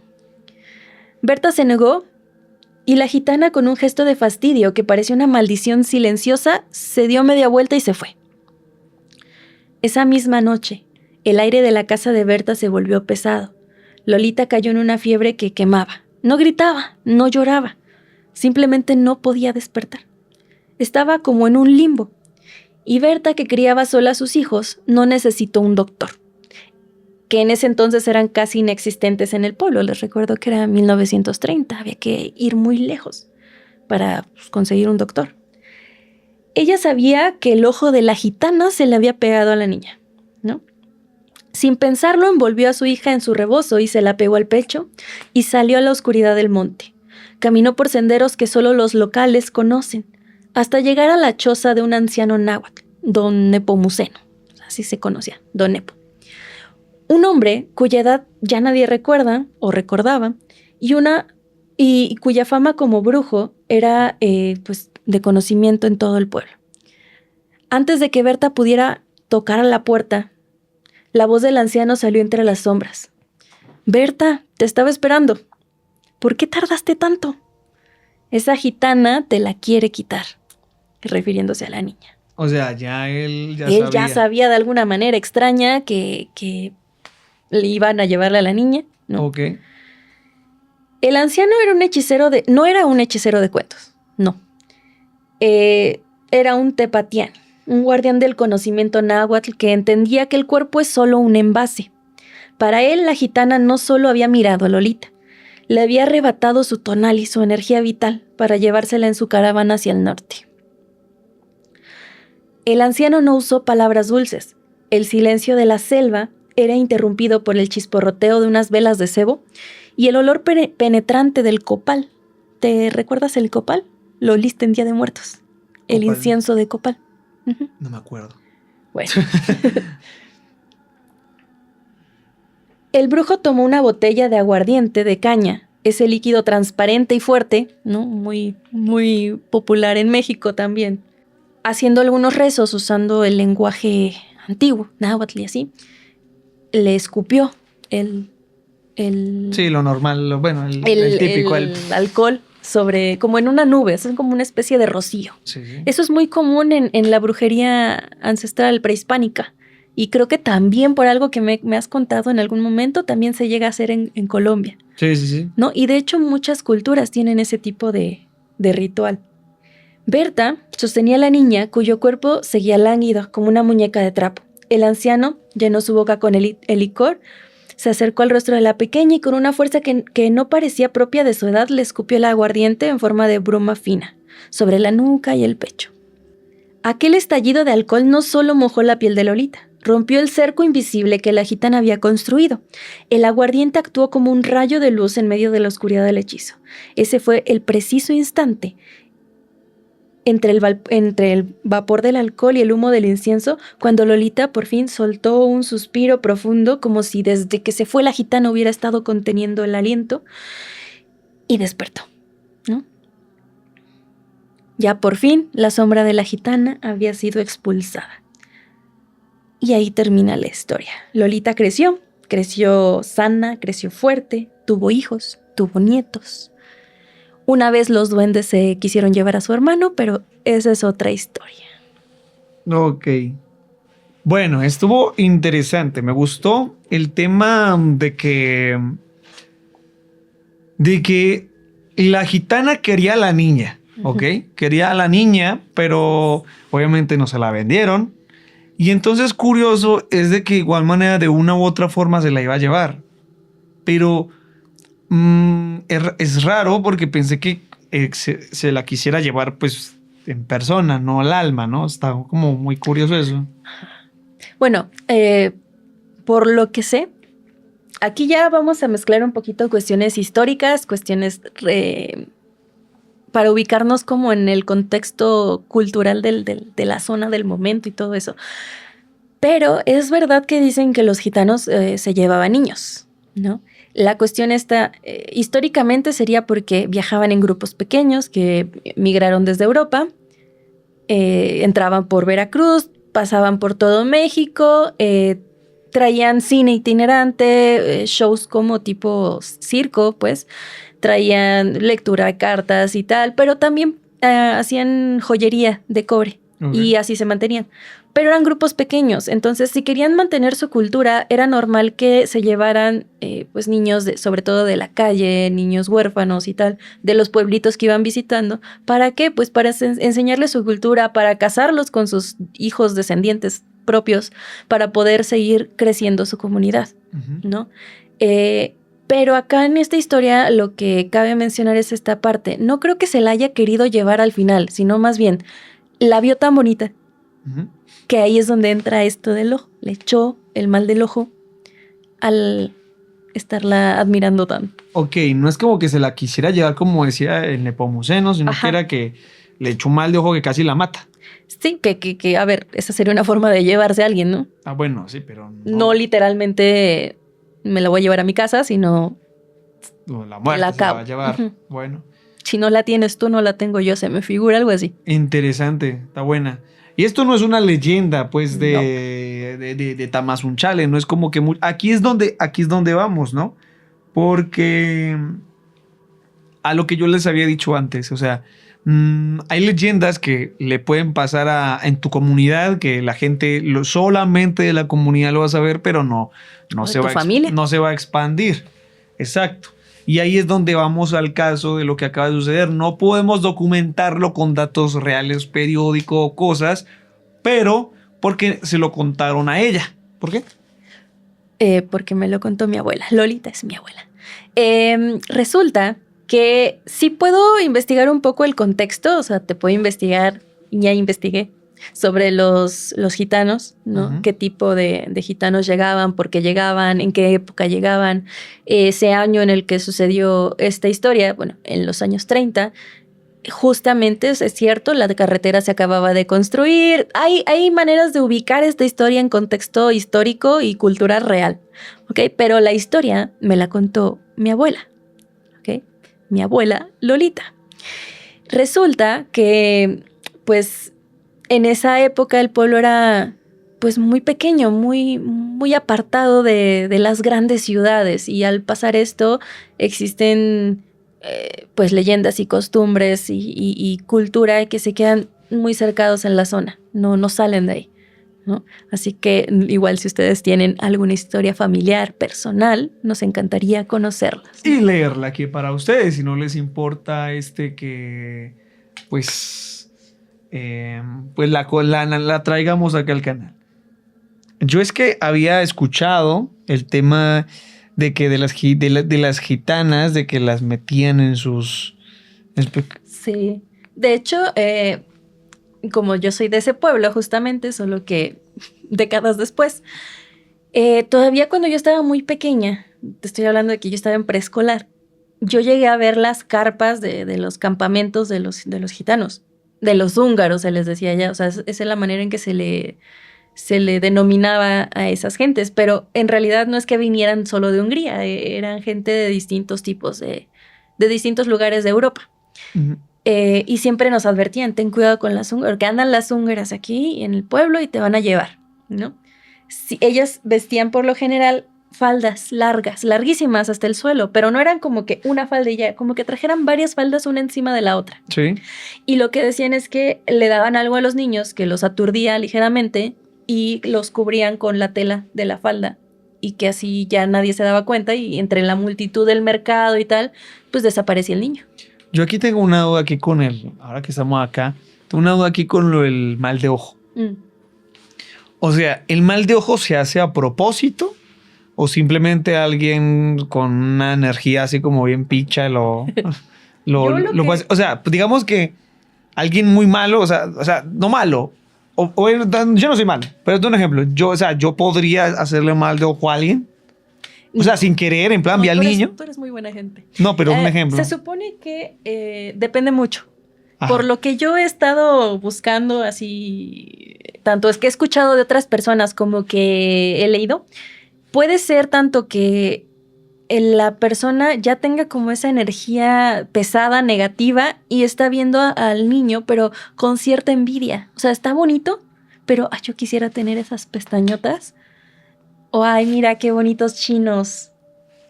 Berta se negó y la gitana, con un gesto de fastidio que parecía una maldición silenciosa, se dio media vuelta y se fue. Esa misma noche, el aire de la casa de Berta se volvió pesado. Lolita cayó en una fiebre que quemaba. No gritaba, no lloraba. Simplemente no podía despertar. Estaba como en un limbo. Y Berta, que criaba sola a sus hijos, no necesitó un doctor, que en ese entonces eran casi inexistentes en el pueblo. Les recuerdo que era 1930, había que ir muy lejos para conseguir un doctor. Ella sabía que el ojo de la gitana se le había pegado a la niña, ¿no? Sin pensarlo, envolvió a su hija en su rebozo y se la pegó al pecho y salió a la oscuridad del monte. Caminó por senderos que solo los locales conocen, hasta llegar a la choza de un anciano náhuatl, don Nepomuceno, así se conocía, don Nepo. Un hombre cuya edad ya nadie recuerda o recordaba y cuya fama como brujo era de conocimiento en todo el pueblo. Antes de que Berta pudiera tocar a la puerta, la voz del anciano salió entre las sombras. «Berta, te estaba esperando. ¿Por qué tardaste tanto? Esa gitana te la quiere quitar», refiriéndose a la niña.
O sea, ya él
ya sabía de alguna manera extraña que le iban a llevarle a la niña, ¿no?
Ok.
El anciano no era un hechicero de cuentos, no. Era un tepatián, un guardián del conocimiento náhuatl que entendía que el cuerpo es solo un envase. Para él, la gitana no solo había mirado a Lolita, le había arrebatado su tonal y su energía vital para llevársela en su caravana hacia el norte. El anciano no usó palabras dulces. El silencio de la selva era interrumpido por el chisporroteo de unas velas de cebo y el olor penetrante del copal. ¿Te recuerdas el copal? Lo oliste en Día de Muertos. El
Copal.
incienso de copal. Uh-huh.
No me acuerdo.
Bueno. El brujo tomó una botella de aguardiente de caña, ese líquido transparente y fuerte, ¿no? Muy, muy popular en México también, haciendo algunos rezos usando el lenguaje antiguo, náhuatl y así, le escupió el
Sí, lo normal, bueno, el típico.
el alcohol sobre, como en una nube, es como una especie de rocío.
Sí, sí.
Eso es muy común en la brujería ancestral prehispánica. Y creo que también por algo que me has contado en algún momento, también se llega a hacer en Colombia,
Sí, sí, sí.
¿no? Y de hecho muchas culturas tienen ese tipo de ritual. Berta sostenía a la niña cuyo cuerpo seguía lánguido como una muñeca de trapo. El anciano llenó su boca con el licor, se acercó al rostro de la pequeña y con una fuerza que no parecía propia de su edad le escupió el aguardiente en forma de bruma fina sobre la nuca y el pecho. Aquel estallido de alcohol no solo mojó la piel de Lolita, rompió el cerco invisible que la gitana había construido. El aguardiente actuó como un rayo de luz en medio de la oscuridad del hechizo. Ese fue el preciso instante entre el vapor del alcohol y el humo del incienso, cuando Lolita por fin soltó un suspiro profundo, como si desde que se fue la gitana hubiera estado conteniendo el aliento, y despertó, ¿no? Ya por fin la sombra de la gitana había sido expulsada. Y ahí termina la historia. Lolita creció sana, creció fuerte, tuvo hijos, tuvo nietos. Una vez los duendes se quisieron llevar a su hermano, pero esa es otra historia.
Ok. Bueno, estuvo interesante. Me gustó el tema de que la gitana quería a la niña, ¿ok? Quería a la niña, pero obviamente no se la vendieron. Y entonces curioso es de que igual manera de una u otra forma se la iba a llevar. Pero es raro porque pensé que se la quisiera llevar pues en persona, no al alma, ¿no? Está como muy curioso eso.
Bueno, por lo que sé, aquí ya vamos a mezclar un poquito cuestiones históricas, cuestiones para ubicarnos como en el contexto cultural de la zona, del momento y todo eso. Pero es verdad que dicen que los gitanos se llevaban niños, ¿no? La cuestión está, históricamente sería porque viajaban en grupos pequeños que migraron desde Europa, entraban por Veracruz, pasaban por todo México, traían cine itinerante, shows como tipo circo, pues, traían lectura de cartas y tal, pero también hacían joyería de cobre. Okay. Y así se mantenían. Pero eran grupos pequeños, entonces si querían mantener su cultura, era normal que se llevaran pues niños, sobre todo de la calle, niños huérfanos y tal, de los pueblitos que iban visitando. ¿Para qué? Pues para enseñarles su cultura, para casarlos con sus hijos descendientes propios, para poder seguir creciendo su comunidad, ¿no? Pero acá en esta historia lo que cabe mencionar es esta parte. No creo que se la haya querido llevar al final, sino más bien la vio tan bonita que ahí es donde entra esto del ojo. Le echó el mal del ojo al estarla admirando tanto.
Ok, no es como que se la quisiera llevar como decía el Nepomuceno, sino que era que le echó un mal de ojo que casi la mata.
Sí, que a ver, esa sería una forma de llevarse a alguien, ¿no?
Ah, bueno, sí, pero
no literalmente me la voy a llevar a mi casa, sino
la muerte se la va a llevar. Bueno.
Si no la tienes tú, no la tengo yo, se me figura algo así.
Interesante, está buena. Y esto no es una leyenda, pues, de Tamazunchale, no es como que... Aquí es donde vamos, ¿no? Porque a lo que yo les había dicho antes, o sea, hay leyendas que le pueden pasar en tu comunidad, que la gente solamente de la comunidad lo va a saber, pero no se va a expandir. Exacto. Y ahí es donde vamos al caso de lo que acaba de suceder. No podemos documentarlo con datos reales, periódico o cosas, pero porque se lo contaron a ella. ¿Por qué?
Porque me lo contó mi abuela. Lolita es mi abuela. Resulta que sí puedo investigar un poco el contexto, o sea, te puedo investigar, ya investigué, sobre los gitanos, ¿no? ¿Qué tipo de gitanos llegaban? ¿Por qué llegaban? ¿En qué época llegaban? Ese año en el que sucedió esta historia, bueno, en los años 30, justamente es cierto, la carretera se acababa de construir. Hay maneras de ubicar esta historia en contexto histórico y cultural real, ¿ok? Pero la historia me la contó mi abuela, ¿ok? mi abuela Lolita. Resulta que, pues, en esa época el pueblo era, pues, muy pequeño, muy apartado de las grandes ciudades. Y al pasar esto, existen, pues, leyendas y costumbres y cultura que se quedan muy cercados en la zona. No salen de ahí, ¿no? Así que, igual, si ustedes tienen alguna historia familiar, personal, nos encantaría conocerlas, ¿no?
Y leerla aquí para ustedes, si no les importa que, pues la traigamos acá al canal. Yo es que había escuchado el tema de que de las gitanas, de que las metían en sus...
Sí. De hecho, como yo soy de ese pueblo, justamente, solo que décadas después, todavía cuando yo estaba muy pequeña, te estoy hablando de que yo estaba en preescolar, yo llegué a ver las carpas de los campamentos de los gitanos, de los húngaros, se les decía ya. O sea, esa es la manera en que se le denominaba a esas gentes, pero en realidad no es que vinieran solo de Hungría, eran gente de distintos tipos, de distintos lugares de Europa.
Uh-huh.
Y siempre nos advertían, ten cuidado con las húngaras, que andan las húngaras aquí en el pueblo y te van a llevar, ¿no? Sí, ellas vestían por lo general faldas largas, larguísimas hasta el suelo, pero no eran como que una falda y ya, como que trajeran varias faldas una encima de la otra.
Sí.
Y lo que decían es que le daban algo a los niños que los aturdía ligeramente y los cubrían con la tela de la falda, y que así ya nadie se daba cuenta y entre la multitud del mercado y tal, pues desaparecía el niño.
Yo aquí tengo una duda aquí ahora que estamos acá, tengo una duda aquí con lo del mal de ojo. O sea, ¿el mal de ojo se hace a propósito o simplemente alguien con una energía así como bien picha lo puede hacer? O sea, digamos que alguien muy malo, o sea, no malo, yo no soy malo, pero es un ejemplo. Yo podría hacerle mal de ojo a alguien. O sea, sin querer, en plan, vi al niño.
Tú eres muy buena gente.
No, pero un ejemplo.
Se supone que depende mucho.
Ajá.
Por lo que yo he estado buscando así, tanto es que he escuchado de otras personas como que he leído, puede ser tanto que la persona ya tenga como esa energía pesada, negativa, y está viendo al niño, pero con cierta envidia. O sea, está bonito, pero yo quisiera tener esas pestañotas. O, ay, mira qué bonitos chinos,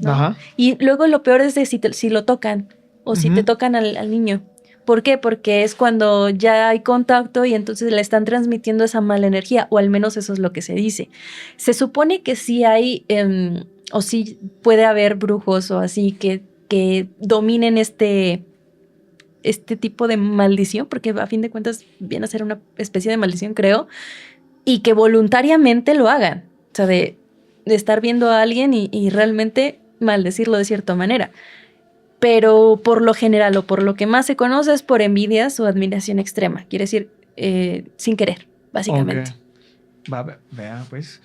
¿no?
Ajá.
Y luego lo peor es de si lo tocan o si te tocan al niño. ¿Por qué? Porque es cuando ya hay contacto y entonces le están transmitiendo esa mala energía, o al menos eso es lo que se dice. Se supone que sí hay, o sí puede haber brujos o así que dominen este tipo de maldición, porque a fin de cuentas viene a ser una especie de maldición, creo, y que voluntariamente lo hagan. O sea, de estar viendo a alguien y realmente maldecirlo de cierta manera. Pero por lo general, o por lo que más se conoce, es por envidias o admiración extrema. Quiere decir, sin querer, básicamente.
Okay. Vea, pues.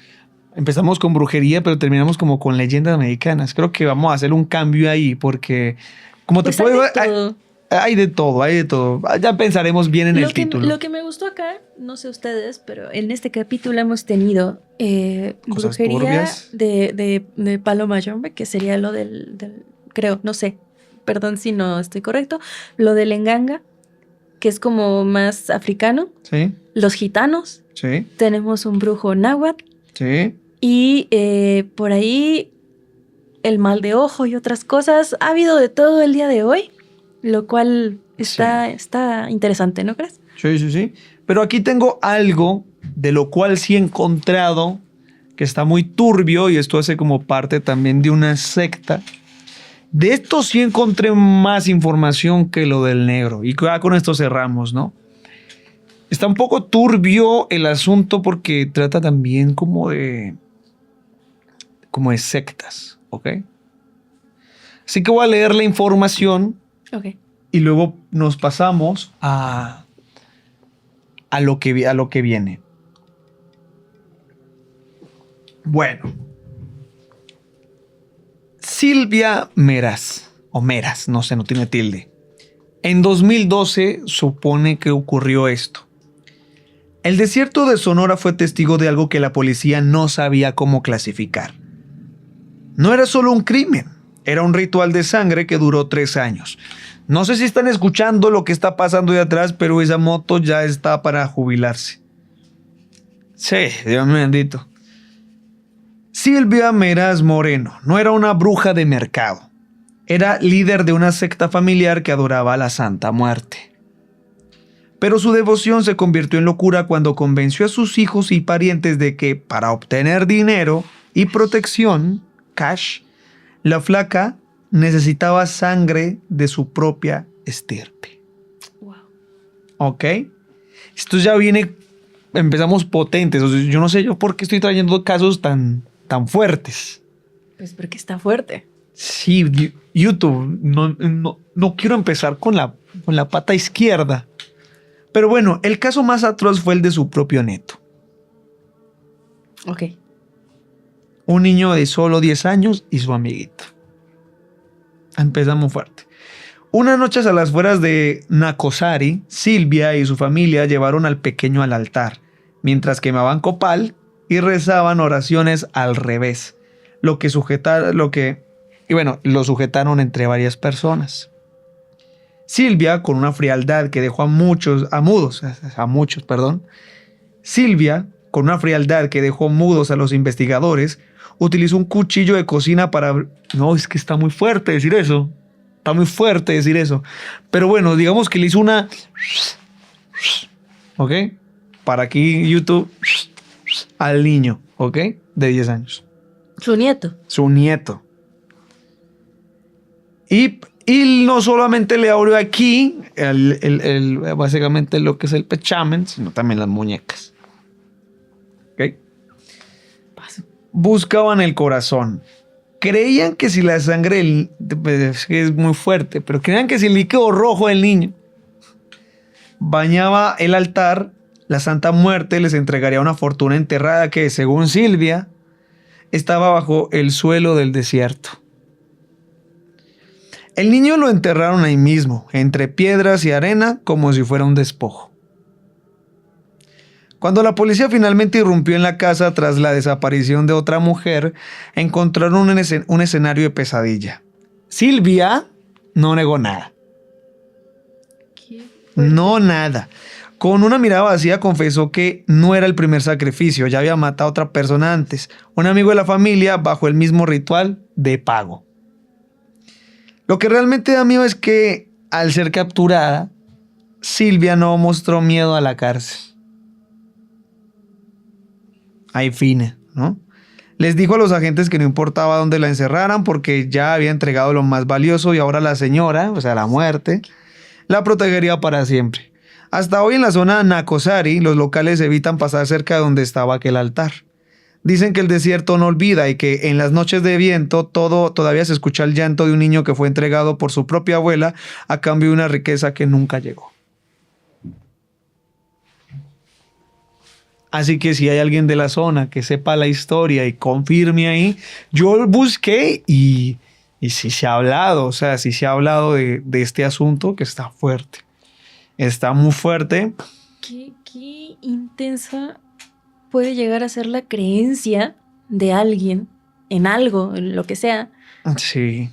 Empezamos con brujería, pero terminamos como con leyendas mexicanas. Creo que vamos a hacer un cambio ahí, porque como
Pues
te puedo ver, hay de todo. Ya pensaremos bien en el título.
Lo que me gustó acá, no sé ustedes, pero en este capítulo hemos tenido brujería de Palo Mayombe, que sería lo del creo, no sé, perdón si no estoy correcto, lo del Enganga, que es como más africano.
Sí.
Los gitanos.
Sí.
Tenemos un brujo náhuatl.
Sí.
Y por ahí el mal de ojo y otras cosas. Ha habido de todo el día de hoy, lo cual está interesante, ¿no crees?
Sí. Pero aquí tengo algo de lo cual sí he encontrado que está muy turbio, y esto hace como parte también de una secta. De esto sí encontré más información que lo del negro, y ya con esto cerramos, ¿no? Está un poco turbio el asunto porque trata también como de sectas, ¿ok? Así que voy a leer la información.
Ok.
Y luego nos pasamos a lo que viene. Bueno. Silvia Meras, o Meras, no sé, no tiene tilde. En 2012 supone que ocurrió esto. El desierto de Sonora fue testigo de algo que la policía no sabía cómo clasificar. No era solo un crimen, Era un ritual de sangre que duró 3 años. No sé si están escuchando lo que está pasando de atrás, pero esa moto ya está para jubilarse. Sí, Dios mío bendito. Silvia Meraz Moreno no era una bruja de mercado. Era líder de una secta familiar que adoraba a la Santa Muerte. Pero su devoción se convirtió en locura cuando convenció a sus hijos y parientes de que para obtener dinero y protección, cash, la flaca necesitaba sangre de su propia estirpe.
Wow.
¿Ok? Esto ya viene, empezamos potentes. O sea, yo no sé yo por qué estoy trayendo casos tan fuertes.
Pues porque está fuerte.
Sí, YouTube, no quiero empezar con la pata izquierda. Pero bueno, el caso más atroz fue el de su propio neto.
Ok.
Un niño de solo 10 años y su amiguito. Empezamos fuerte. Unas noches a las afueras de Nacosari, Silvia y su familia llevaron al pequeño al altar, mientras quemaban copal y rezaban oraciones al revés, lo sujetaron entre varias personas. Silvia, con una frialdad que dejó Silvia, con una frialdad que dejó mudos a los investigadores, utilizó un cuchillo de cocina para... No, es que está muy fuerte decir eso. Está muy fuerte decir eso. Pero bueno, digamos que le hizo una... ¿Ok? Para aquí YouTube... Al niño, ¿ok? De 10 años.
Su nieto.
Su nieto. Y no solamente le abrió aquí básicamente lo que es el pechamen, sino también las muñecas. ¿Ok?
Paso.
Buscaban el corazón. Creían que si la sangre es muy fuerte, pero creían que si el líquido rojo del niño bañaba el altar, la Santa Muerte les entregaría una fortuna enterrada que, según Silvia, estaba bajo el suelo del desierto. El niño lo enterraron ahí mismo, entre piedras y arena, como si fuera un despojo. Cuando la policía finalmente irrumpió en la casa tras la desaparición de otra mujer, encontraron un escenario de pesadilla. Silvia no negó nada. No, nada. Con una mirada vacía confesó que no era el primer sacrificio, ya había matado a otra persona antes, un amigo de la familia bajo el mismo ritual de pago. Lo que realmente da miedo es que al ser capturada, Silvia no mostró miedo a la cárcel. Ahí fine, ¿no? Les dijo a los agentes que no importaba dónde la encerraran porque ya había entregado lo más valioso y ahora la señora, o sea, la muerte, la protegería para siempre. Hasta hoy en la zona Nacosari, los locales evitan pasar cerca de donde estaba aquel altar. Dicen que el desierto no olvida y que en las noches de viento todavía se escucha el llanto de un niño que fue entregado por su propia abuela a cambio de una riqueza que nunca llegó. Así que si hay alguien de la zona que sepa la historia y confirme ahí, yo busqué y sí se ha hablado, o sea, sí se ha hablado de este asunto que está fuerte. Está muy fuerte.
¿Qué intensa puede llegar a ser la creencia de alguien en algo, en lo que sea?
Sí.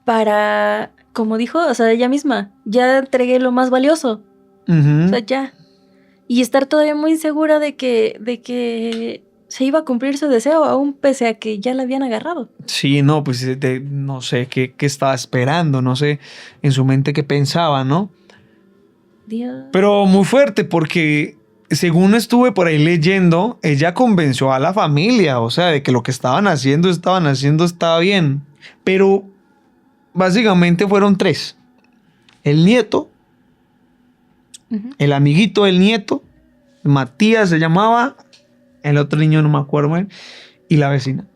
Para, como dijo, o sea, ella misma, ya entregué lo más valioso. O sea, ya. Y estar todavía muy insegura de que se iba a cumplir su deseo, aún pese a que ya la habían agarrado.
Sí, no, pues no sé qué estaba esperando, no sé en su mente qué pensaba, ¿no?
Dios.
Pero muy fuerte porque según estuve por ahí leyendo, ella convenció a la familia, o sea, de que lo que estaban haciendo estaba bien. Pero básicamente fueron 3. El nieto, el amiguito del nieto, Matías se llamaba, el otro niño no me acuerdo bien, y la vecina.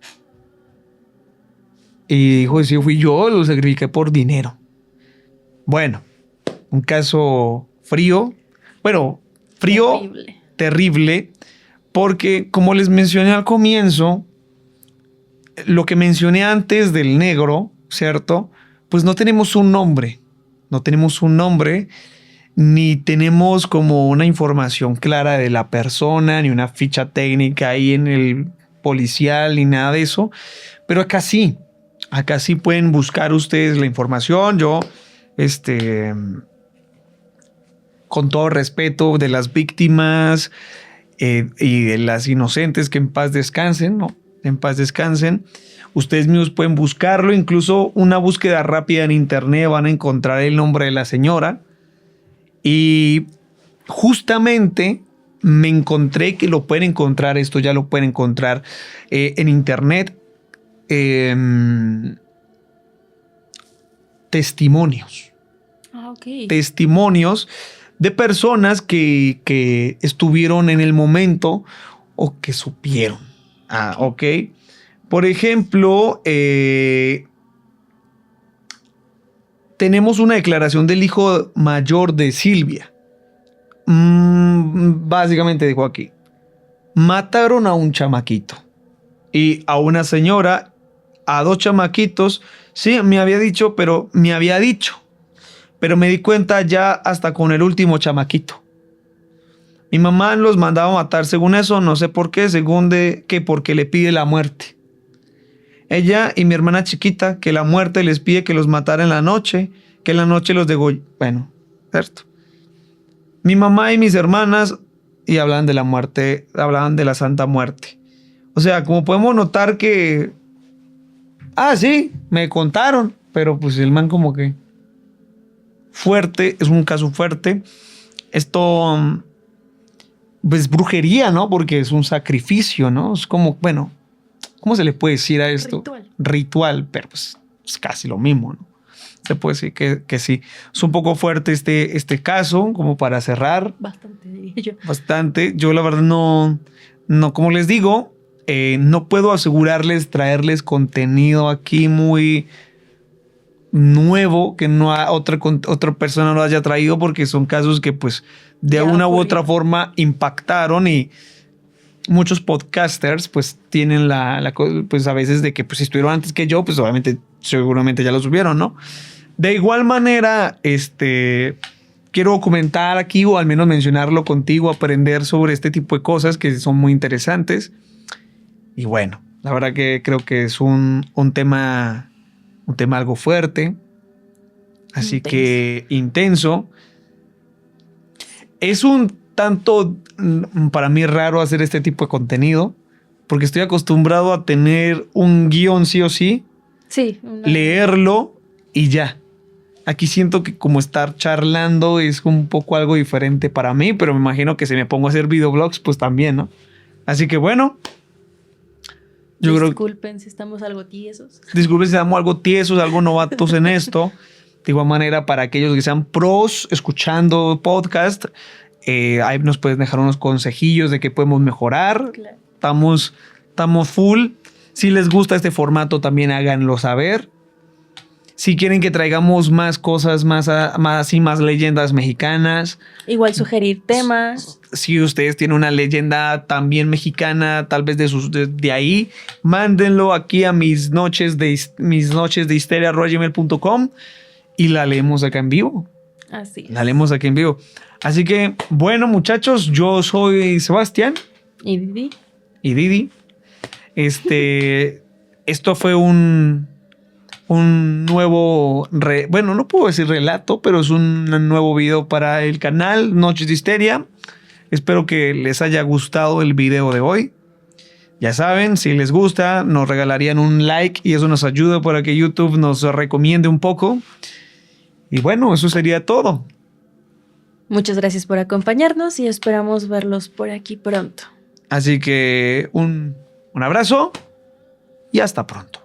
Y dijo, sí, fui yo, lo sacrifiqué por dinero. Bueno, un caso frío, terrible, porque como les mencioné al comienzo, lo que mencioné antes del negro, ¿cierto? Pues no tenemos un nombre, ni tenemos como una información clara de la persona, ni una ficha técnica ahí en el policial, ni nada de eso, pero acá sí. Acá sí pueden buscar ustedes la información. Yo, con todo respeto de las víctimas y de las inocentes, que en paz descansen, ¿no? En paz descansen. Ustedes mismos pueden buscarlo. Incluso una búsqueda rápida en internet van a encontrar el nombre de la señora. Y justamente me encontré que lo pueden encontrar, esto ya lo pueden encontrar en internet, testimonios.
Ok.
Testimonios de personas que estuvieron en el momento o que supieron. Ok. Por ejemplo, tenemos una declaración del hijo mayor de Silvia. Básicamente dijo aquí: mataron a un chamaquito y a una señora, a 2 chamaquitos. Sí, me había dicho, pero me di cuenta ya hasta con el último chamaquito. Mi mamá los mandaba a matar según eso, no sé por qué, porque le pide la muerte. Ella y mi hermana chiquita, que la muerte les pide que los matara en la noche, que en la noche los degolle. Bueno, cierto. Mi mamá y mis hermanas, y hablaban de la muerte, hablaban de la Santa Muerte. O sea, como podemos notar que... sí, me contaron, pero pues el man como que... fuerte, es un caso fuerte. Esto... pues brujería, ¿no? Porque es un sacrificio, ¿no? Es como, bueno, ¿cómo se le puede decir a esto? Ritual, pero pues es casi lo mismo, ¿no? Se puede decir que sí. Es un poco fuerte este caso, como para cerrar.
Bastante, diría yo.
Bastante. Yo la verdad no, como les digo, no puedo asegurarles, traerles contenido aquí muy nuevo que no otra persona lo haya traído, porque son casos que pues de
ya
una u otra forma impactaron, y muchos podcasters pues tienen pues a veces de que pues si estuvieron antes que yo, pues obviamente seguramente ya lo subieron, ¿no? De igual manera, quiero comentar aquí, o al menos mencionarlo contigo, aprender sobre este tipo de cosas que son muy interesantes. Y bueno, la verdad que creo que es un tema algo fuerte, así intenso. Que intenso. Es un tanto para mí raro hacer este tipo de contenido, porque estoy acostumbrado a tener un guión sí o sí, leerlo y ya. Aquí siento que como estar charlando es un poco algo diferente para mí, pero me imagino que si me pongo a hacer videoblogs, pues también, ¿no? Así que bueno.
Disculpen si estamos algo tiesos.
Disculpen si estamos algo tiesos, algo novatos en esto. De igual manera, para aquellos que sean pros escuchando podcast, ahí nos puedes dejar unos consejillos de qué podemos mejorar.
Claro.
Estamos full. Si les gusta este formato, también háganlo saber. Si quieren que traigamos más cosas, más leyendas mexicanas.
Igual sugerir temas.
Si ustedes tienen una leyenda también mexicana, tal vez de ahí, mándenlo aquí a mis noches de histeria@gmail.com y la leemos acá en vivo.
Así es.
La leemos aquí en vivo. Así que, bueno, muchachos, yo soy Sebastián.
Y Didi.
Esto fue un nuevo, bueno, no puedo decir relato, pero es un nuevo video para el canal Noches de Histeria. Espero que les haya gustado el video de hoy. Ya saben, si les gusta, nos regalarían un like y eso nos ayuda para que YouTube nos recomiende un poco. Y bueno, eso sería todo.
Muchas gracias por acompañarnos y esperamos verlos por aquí pronto.
Así que un abrazo y hasta pronto.